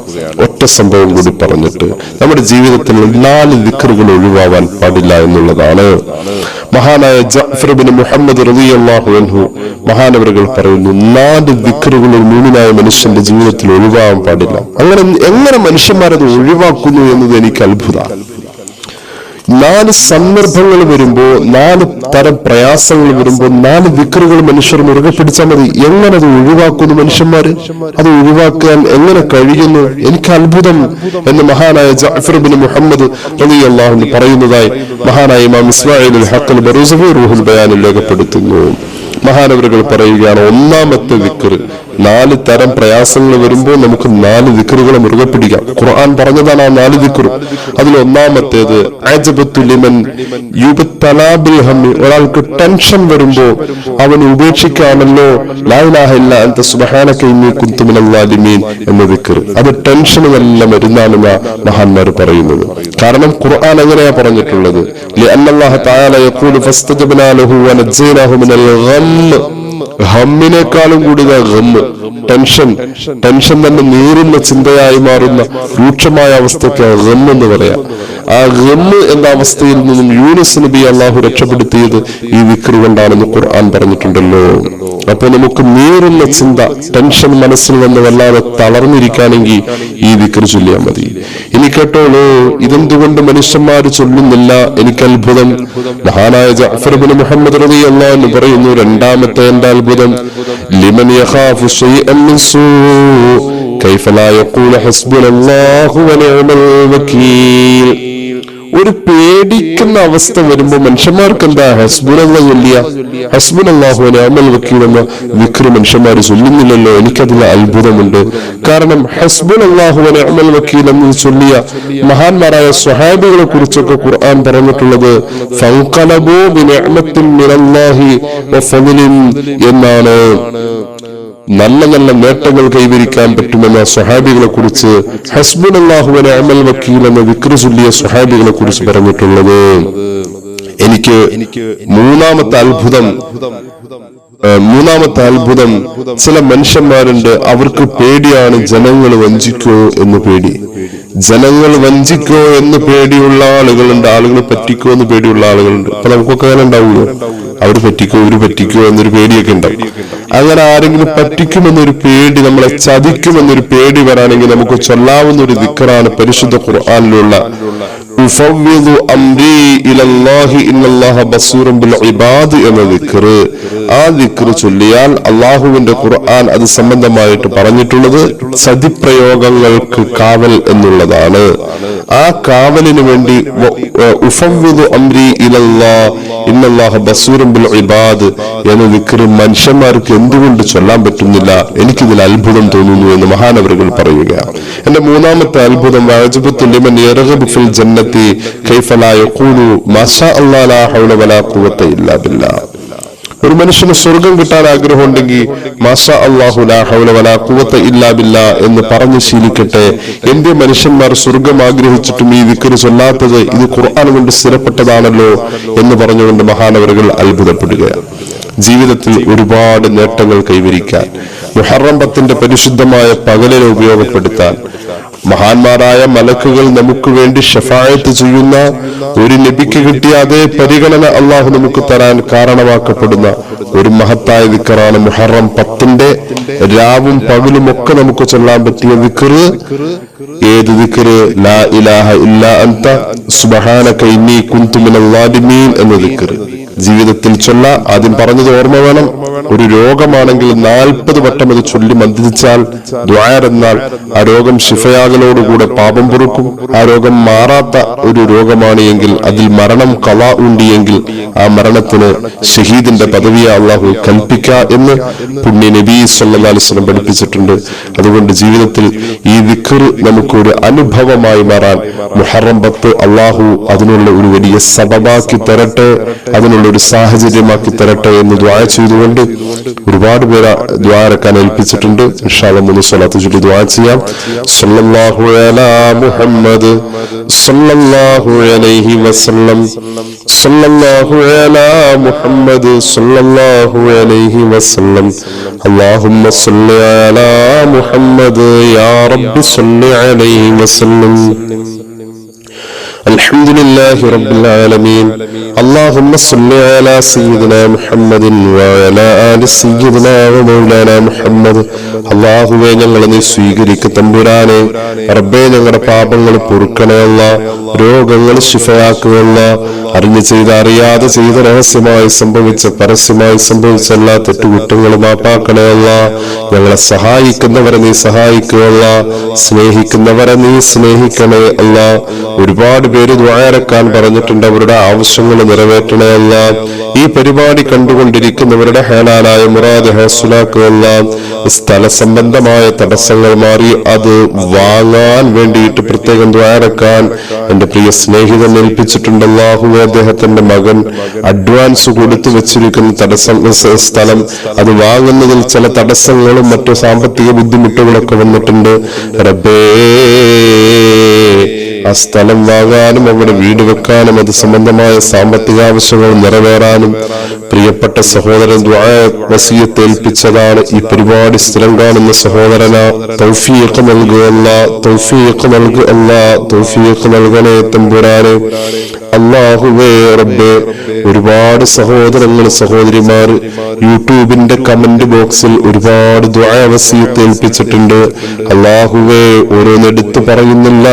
ഒറ്റ സംഭവം കൂടി പറഞ്ഞിട്ട്. നമ്മുടെ ജീവിതത്തിൽ 4 ദിക്റുകൾ ഒഴിവാവാൻ പാടില്ല എന്നുള്ളതാണ്. മഹാനായ ജഅഫർ ഇബ്നു മുഹമ്മദ് റളിയല്ലാഹു അൻഹു മഹാനവറുകൾ പറയുന്നു, 4 ദിക്റുകൾ ഒരു മുഅ്മിനായ മനുഷ്യന്റെ ജീവിതത്തിൽ ഒഴിവാകാൻ പാടില്ല. എങ്ങനെ മനുഷ്യന്മാരത് ഒഴിവാക്കുന്നു എന്നത് എനിക്ക് അത്ഭുതമാണ്. 4 സന്ദർഭങ്ങൾ വരുമ്പോ, 4 തരം പ്രയാസങ്ങൾ വരുമ്പോ 4 ദിക്റുകൾ മനുഷ്യർ മുറുകെ പിടിച്ചാൽ മതി. എങ്ങനെ അത് ഒഴിവാക്കുന്നു മനുഷ്യന്മാര്? അത് ഒഴിവാക്കാൻ എങ്ങനെ കഴിയുന്നു? എനിക്ക് അത്ഭുതം എന്ന് മഹാനായ ജഅഫർ ബിൻ മുഹമ്മദ് റളിയല്ലാഹു അൻഹു പറയുന്നതായി മഹാനായ ഇമാം ഇസ്മാഈൽ അൽ ഹഖ് അൽ ബറൂസഫി റൂഹുൽ ബയാനിൽ രേഖപ്പെടുത്തുന്നു. മഹാനവറുകൾ പറയുകയാണ്, ഒന്നാമത്തെ ദിക്ർ, 4 തരം പ്രയാസങ്ങൾ വരുമ്പോൾ നമുക്ക് 4 ദിക്റുകളെ മുറുകെ പിടിക്കാം. ഖുർആൻ പറഞ്ഞതാണ് ആ 4 ദിക്റും. അതിൽ ഒന്നാമത്തേത് അജബത്തു ലിമൻ യുബ്തലാ ബിൽ ഹമ്മി. ഒരാൾക്ക് ടെൻഷൻ വരുമ്പോ അവൻ ഉപേക്ഷിക്കാമല്ലോ ലാ ഇലാഹ ഇല്ലാ അൻത സുബ്ഹാനക ഇന്നി കുൻതു മിനൽ ളാലിമീൻ എന്ന ദിക്ർ. അത് ടെൻഷന് നല്ല മരുന്നാണെന്ന മഹാന്മാർ പറയുന്നത്. കാരണം ഖുർആൻ അങ്ങനെയാ പറഞ്ഞിട്ടുള്ളത്, ലിഅന്നല്ലാഹ തആല യഖൂലു ഫസ്തജബ്നാ ലഹു വനജ്ജൈനാഹു മിനൽ ഗം. ഹമ്മിനേക്കാളും കൂടുതൽ ഗം, ടെൻഷൻ തന്നെ നീറുന്ന ചിന്തയായി മാറുന്ന രൂക്ഷമായ അവസ്ഥയ്ക്ക് ഗം എന്ന് പറയാം. ആ ഗം എന്ന അവസ്ഥയിൽ നിന്നും യൂനുസ് നബി അള്ളാഹു രക്ഷപ്പെടുത്തിയത് ഈ ദിക്ർ കൊണ്ടാണെന്ന് ഖുർആൻ പറഞ്ഞിട്ടുണ്ടല്ലോ. അപ്പൊ നമുക്ക് നീറുന്ന ചിന്ത, ടെൻഷൻ മനസ്സിൽ നിന്ന് വല്ലാതെ തളർന്നിരിക്കാനെങ്കിൽ ഈ ദിക്ർ ചൊല്ലിയാൽ മതി. ഇനി കേട്ടോളൂ, ഇതെന്തുകൊണ്ട് മനുഷ്യന്മാര് ചൊല്ലുന്നില്ല? എനിക്ക് അത്ഭുതം. മഹാനായ ജഅഫർ ബിൻ മുഹമ്മദ് റളിയല്ലാഹു അൻഹു പറയുന്നു, രണ്ടാമത്തെ എന്റെ അത്ഭുതം, ലിമൻ യഖാഫു ശൈഅൻ മിൻ സൂ കൈഫ ലാ യഖൂലു ഹസ്ബുനല്ലാഹു വനിഅമൽ വകീൽ. ഒരു പേടിക്കുന്ന അവസ്ഥ വരുമ്പോ മനുഷ്യന്മാർക്ക് എന്താ ഹസ്ബുനല്ലാഹു ചൊല്ലിയ, ഹസ്ബുനല്ലാഹു വനിഅമൽ വകീൽ എന്ന ദിക്ർ മനുഷ്യന്മാർ ചൊല്ലുന്നില്ലല്ലോ. എനിക്കതിൽ അത്ഭുതമുണ്ട്. കാരണം ഹസ്ബുനല്ലാഹു വനിഅമൽ വകീൽ എന്ന് ചൊല്ലിയ മഹാന്മാരായ സ്വഹാബികളെ കുറിച്ചൊക്കെ ഖുർആൻ പറഞ്ഞിട്ടുള്ളത് ഫൻഖലബൂ ബിനിഅമത്തിൻ മിനല്ലാഹി വഫദ്ലിൻ എന്നാണ്. നല്ല നല്ല നേട്ടങ്ങൾ കൈവരിക്കാൻ പറ്റുമെന്ന സ്വഹാബികളെ കുറിച്ച് ഹസ്ബുനല്ലാഹു വനിഅമൽ വകീൽ എന്ന ദിക്ർ ചൊല്ലിയ സ്വഹാബികളെ കുറിച്ച് പറഞ്ഞിട്ടുള്ളത്. എനിക്ക് മൂന്നാമത്തെ അത്ഭുതം, ചില മനുഷ്യന്മാരുണ്ട്, അവർക്ക് പേടിയാണ് ജനങ്ങൾ വഞ്ചിക്കോ എന്ന് പേടി. ജനങ്ങൾ വഞ്ചിക്കോ എന്ന് പേടിയുള്ള ആളുകളുണ്ട്, ആളുകൾ പറ്റിക്കോ എന്ന് പേടിയുള്ള ആളുകളുണ്ട്. അപ്പൊ നമുക്കൊക്കെ അങ്ങനെ ഉണ്ടാവുമല്ലോ, അവർ പറ്റിക്കോ ഇവര് പറ്റിക്കോ എന്നൊരു പേടിയൊക്കെ ഉണ്ടാവും. അങ്ങനെ ആരെങ്കിലും പറ്റിക്കുമെന്നൊരു പേടി, നമ്മളെ ചതിക്കുമെന്നൊരു പേടി വരാണെങ്കിൽ നമുക്ക് ചൊല്ലാവുന്ന ഒരു ദിക്റാണ് പരിശുദ്ധ ഖുർആനിലുള്ള ഉഫവ്വിദു അംരി ഇലല്ലാഹി ഇന്നല്ലാഹ ബസീറുൻ ബിൽ ഇബാദ് എന്ന ദിക്ർ. ആ ദിക്ർ ചൊല്ലിയാൽ അള്ളാഹുവിന്റെ ഖുർആൻ അത് സംബന്ധമായിട്ട് പറഞ്ഞിട്ടുള്ളത് ചതിപ്രയോഗങ്ങൾക്ക് കാവൽ എന്നുള്ളതാണ്. ആ കാവലിന് വേണ്ടി ഉഫവ്വിദു അംരി ഇലല്ലാഹ് ഇന്നല്ലാഹ ബസീറുൻ ബിൽ ഇബാദ് എന്ന ദിക്ർ മനുഷ്യന്മാർക്ക് എന്തുകൊണ്ട് ചൊല്ലാൻ പറ്റുന്നില്ല? എനിക്കിതിൽ അത്ഭുതം തോന്നുന്നു എന്ന് മഹാനവറുകൾ പറയുകയാണ്. എന്റെ മൂന്നാമത്തെ അത്ഭുതം, വഅജബത്തു ലിമൻ യർഗബു ഫിൽ ജന്നത്തി കൈഫ ലാ യഖൂലു മാഷാ അല്ലാഹ് ലാ ഹൗല വലാ ഖുവത ഇല്ലാ ബില്ലാഹ്. ഒരു മനുഷ്യന് സ്വർഗം കിട്ടാൻ ആഗ്രഹമുണ്ടെങ്കിൽ മാഷാ അല്ലാഹു ലാ ഹൗല വലാ ഖുവത ഇല്ലാ ബില്ലാഹ് എന്ന് പറഞ്ഞു ശീലിക്കട്ടെ. എന്റെ മനുഷ്യന്മാർ സ്വർഗം ആഗ്രഹിച്ചിട്ടും ഈ ദിക്ർ ചൊല്ലാത്തത്? ഇത് ഖുർആൻ കൊണ്ട് സ്ഥിരപ്പെട്ടതാണല്ലോ എന്ന് പറഞ്ഞുകൊണ്ട് മഹാനവറുകൾ അത്ഭുതപ്പെടുകയാണ്. ജീവിതത്തിൽ ഒരുപാട് നേട്ടങ്ങൾ കൈവരിക്കാൻ, മുഹറം 10 പരിശുദ്ധമായ പകലിനെ ഉപയോഗപ്പെടുത്താൻ, മഹാന്മാരായ മലക്കുകൾ നമുക്ക് വേണ്ടി ശഫാഅത്ത് ചെയ്യുന്ന, ഒരു നബിക്ക് കിട്ടിയ അതേ പരിഗണന അള്ളാഹു നമുക്ക് തരാൻ കാരണമാക്കപ്പെടുന്ന ഒരു മഹത്തായ ദിക്റാണ് മുഹറം 10 രാവും പകലും ഒക്കെ നമുക്ക് ചൊല്ലാൻ പറ്റിയ ദിക്ർ. ഏത് ദിക്ർ? ലാ ഇലാഹ ഇല്ലാ അൻത സുബ്ഹാനക ഇന്നി കുൻതു മിനൽ ളാലിമീൻ എന്ന ദിക്ർ ജീവിതത്തിൽ ചൊല്ല. ആദ്യം പറഞ്ഞത് ഓർമ്മ വേണം. ഒരു രോഗമാണെങ്കിൽ 40 വട്ടം അത് ചൊല്ലി മന്ത്രിച്ചാൽ, ദുആ എന്നാൽ ആ രോഗം ശിഫയാകലോടുകൂടെ പാപം പൊറുക്കും. ആ രോഗം മാറാത്ത ഒരു രോഗമാണ് എങ്കിൽ, അതിൽ മരണം ഖളാ ഉണ്ടിയെങ്കിൽ ആ മരണത്തിന് ഷഹീദിന്റെ പദവിയെ അള്ളാഹു കൽപ്പിക്ക എന്ന് പുണ്യ നബി സല്ലല്ലാഹു അലൈഹി വസല്ലം പഠിപ്പിച്ചിട്ടുണ്ട്. അതുകൊണ്ട് ജീവിതത്തിൽ ഈ ദിക്ർ നമുക്കൊരു അനുഭവമായി മാറാൻ മുഹറം 10 അള്ളാഹു അതിനുള്ള ഒരു വലിയ സബബാക്കി തരട്ടെ, അതിനുള്ള ഒരു സാഹചര്യമാക്കി തരട്ടെ എന്ന് ദുആ ചെയ്തുകൊണ്ട് ഒരുപാട് പേര് ദുആ ഇറക്കാൻ ഏൽപ്പിച്ചിട്ടുണ്ട്. ഇൻഷാ അല്ലാഹ് 3 സ്വലാത്ത് ചൊല്ലി ദുആ ചെയ്യാം. സല്ലല്ലാഹു അലാ മുഹമ്മദ് സല്ലല്ലാഹു അലൈഹി വസല്ലം, സല്ലല്ലാഹു അലാ മുഹമ്മദ് സല്ലല്ലാഹു അലൈഹി വസല്ലം, അല്ലാഹുമ്മ സല്ലി അലാ മുഹമ്മദ് യാ റബ്ബി സല്ലി അലൈഹി വസല്ലം. അൽഹംദുലില്ലാഹി റബ്ബിൽ ആലമീൻ. اللهم صل على سيدنا محمد وعلى آل سيدنا ومولانا محمد. അല്ലാഹുവേ ഞങ്ങളെ നീ സ്വീകരിക്കുക തമ്പുരാനെ. റബ്ബേ ഞങ്ങളുടെ പാപങ്ങൾ പൊറുക്കണേ അല്ലാഹ്, രോഗങ്ങൾ ശിഫയാക്കുക. അറിഞ്ഞു ചെയ്ത അറിയാതെ ചെയ്ത രഹസ്യമായി സംഭവിച്ച പരസ്യമായി സംഭവിച്ച എല്ലാ തെറ്റുകുറ്റങ്ങളും മാപ്പാക്കണേ അല്ലാഹ്. ഞങ്ങളെ സഹായിക്കുന്നവരെ നീ സഹായിക്കുക അല്ലാഹ്, സ്നേഹിക്കുന്നവരെ നീ സ്നേഹിക്കണേ അല്ലാഹ്. ഒരുപാട് പേര് ദുആ പറഞ്ഞിട്ടുണ്ട്, അവരുടെ ആവശ്യങ്ങൾ നിറവേറ്റണേ അല്ലാഹ്. ഈ പരിപാടി കണ്ടുകൊണ്ടിരിക്കുന്നവരുടെ ഹലാലായ മുറാദ് ഹാസിലാക്കുക അല്ലാഹ്. സ്ഥല സംബന്ധമായ തടസ്സങ്ങൾ മാറി അത് വാങ്ങാൻ വേണ്ടിയിട്ട് പ്രത്യേകം ദ്വാരക്കാൻ എന്റെ പ്രിയ സ്നേഹിതൻ ഏൽപ്പിച്ചിട്ടുണ്ട്. അല്ലാഹുവേ, അദ്ദേഹത്തിന്റെ മകൻ അഡ്വാൻസ് കൊടുത്തു വെച്ചിരിക്കുന്ന സ്ഥലം അത് വാങ്ങുന്നതിൽ ചില തടസ്സങ്ങളും മറ്റു സാമ്പത്തിക ബുദ്ധിമുട്ടുകളൊക്കെ വന്നിട്ടുണ്ട്. റബ്ബേ, ആ സ്ഥലം വാങ്ങാനും അവിടെ വീട് വെക്കാനും അത് സംബന്ധമായ സാമ്പത്തിക ആവശ്യങ്ങൾ നിറവേറാനും പ്രിയപ്പെട്ട സഹോദരൻ വസിയത്ത് ഏൽപ്പിച്ചതാണ്. ഈ പരിപാടി സ്ഥിരം കാണുന്ന സഹോദരന തൗഫീഖ് നൽകുകയല്ല, തൗഫീഖ് നൽകുകയല്ല, തൗഫീഖ് നൽകണേ തമ്പുരാനെ. അല്ലാഹുവേ റബ്ബേ, ഒരുപാട് സഹോദരങ്ങൾ സഹോദരിമാർ യൂട്യൂബിന്റെ കമന്റ് ബോക്സിൽ ഒരുപാട് ദുആ വസിയത്ത് ഏൽപ്പിച്ചിട്ടുണ്ട്. അല്ലാഹുവേ, ഓരോന്നെടുത്ത് പറയുന്നില്ല,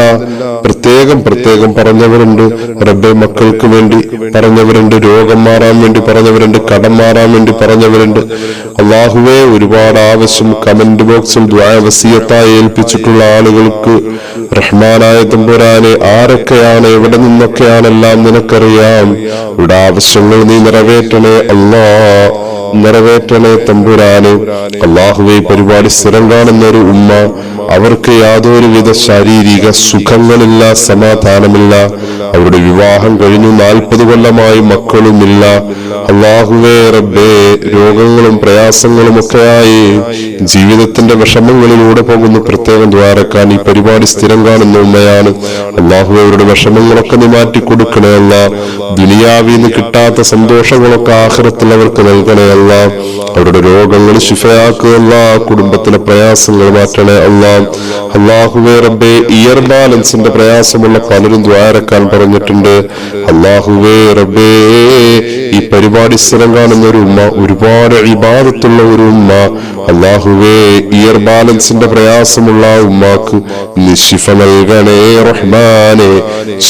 പ്രത്യേകം പറഞ്ഞവരുണ്ട്. റബ്ബേ, മക്കൾക്ക് വേണ്ടി പറഞ്ഞവരുണ്ട്, രോഗം മാറാൻ വേണ്ടി പറഞ്ഞവരുണ്ട്, കടം മാറാൻ വേണ്ടി പറഞ്ഞവരുണ്ട്. അല്ലാഹുവേ, ഒരുപാട് ആവശ്യം കമന്റ് ബോക്സിൽ ദുആ വസിയത്തായി ഏൽപ്പിച്ചിട്ടുള്ള ആളുകൾക്ക് റഹ്മാനായ തമ്പുരാനെ, ആരൊക്കെയാണ് എവിടെ നിന്നൊക്കെയാണെല്ലാം നിനക്കറിയാം. ഇവിടെ ആവശ്യങ്ങൾ നീ നിറവേറ്റണേ അല്ലാഹ്, നിറവേറ്റണേ തമ്പുരാനെ. അല്ലാഹുവേ, പരിപാടി സ്ഥിരം കാണുന്ന ഒരു ഉമ്മ, അവർക്ക് യാതൊരുവിധ ശാരീരിക സുഖങ്ങളില്ല, സമാധാനമില്ല. അവരുടെ വിവാഹം കഴിഞ്ഞു 40 കൊല്ലമായി മക്കളുമില്ല. അല്ലാഹുവേ റബ്ബേ, രോഗങ്ങളും പ്രയാസങ്ങളും ഒക്കെയായി ജീവിതത്തിന്റെ വിഷമങ്ങളിലൂടെ പോകുന്നു. പ്രത്യേകം ദ്വാരക്കാൻ ഈ പരിപാടി സ്ഥിരം കാണുന്ന ഉമ്മയാണ്. അല്ലാഹുവേ, അവരുടെ വിഷമങ്ങളൊക്കെ നീ മാറ്റിക്കൊടുക്കണേ അല്ലാഹ്. ദുനിയാവിന്ന് കിട്ടാത്ത സന്തോഷങ്ങളൊക്കെ ആഖിറത്തിൽ അവർക്ക് നൽകണേ അല്ലാഹ്. അവരുടെ രോഗങ്ങൾ ശിഫയാക്കുക അല്ലാഹ്, കുടുംബത്തിലെ പ്രയാസങ്ങൾ മാറ്റണേ അല്ലാഹ്. അല്ലാഹുവേ റബ്ബേ, ഇയർ ബാലൻസിന്റെ പ്രയാസമുള്ള പലരും ദ്വാരക്കാൻ പറഞ്ഞിട്ടുണ്ട്. അല്ലാഹുവേ റബ്ബേ, ഈ പരിപാടി സ്ഥിരം കാണുന്ന ഒരു ഉമ്മ, ഒരുപാട് ഇബാദത്തുള്ള ഒരു ഉമ്മ. അല്ലാഹുവേ, ഇയർ ബാലൻസിന്റെ പ്രയാസമുള്ള ഉമ്മാക്ക് നീ ശിഫ നൽകണേ റഹ്മാനെ,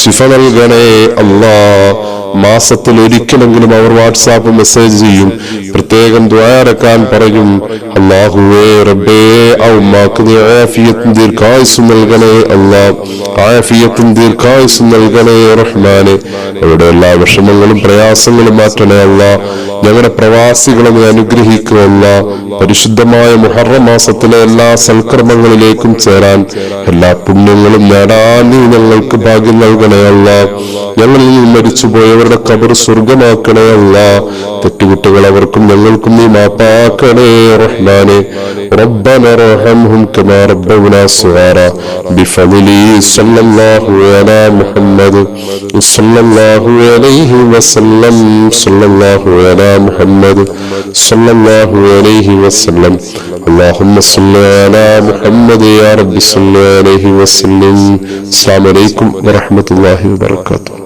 ശിഫ നൽകണേ അല്ലാഹ്. മാസത്തിൽ ഒരിക്കലെങ്കിലും അവർ വാട്സാപ്പ് മെസ്സേജ് ചെയ്യും, പ്രത്യേകം ദുആരക്കാൻ പറയും. അല്ലാഹുവേ റബ്ബേ, ആ ഉമ്മാക്ക് നീ ആഫിയത്തും ദീർഘായുസ്സും നൽകണേ അല്ലാഹ്, ആഫിയത്തും ദീർഘായുസ്സും നൽകണേ റഹ്മാനെ. അവരുടെ എല്ലാ വിഷമങ്ങളും പ്രയാസങ്ങളും മാറ്റണേ അല്ലാഹ്. ഞങ്ങളുടെ പ്രവാസികളെ നീ അനുഗ്രഹിക്കുക അല്ലാഹ്. പരിശുദ്ധമായ മുഹറം മാസത്തിലെ എല്ലാ സൽക്കർമ്മങ്ങളിലേക്കും ചേരാൻ, എല്ലാ പുണ്യങ്ങളും നേടാൻ നീ ഞങ്ങൾക്ക് ഭാഗ്യം നൽകണേ അല്ലാഹ്. ഞങ്ങളിൽ നിന്ന് മരിച്ചുപോയവരുടെ ഖബർ സ്വർഗമാക്കണേ അല്ലാഹ്. തെറ്റുകുട്ടികൾ അവർക്കും ഞങ്ങൾക്കും നീ മാപ്പാക്കണേ റഹ്മാനെ. റബ്ബന റഹംഹും കമാ റബ്ബൗനാ സഗീറ ബിഫദ്ലി സല്ലല്ലാഹു അലാ മുഹമ്മദ് സല്ലല്ലാഹു അലൈഹി വസല്ലം സല്ലല്ലാഹു അലാ മുഹമ്മദ് സല്ലല്ലാഹു അലൈഹി വസല്ലം. اللهم صل على محمد يا رب صل عليه وسلم. السلام عليكم ورحمة الله وبركاته.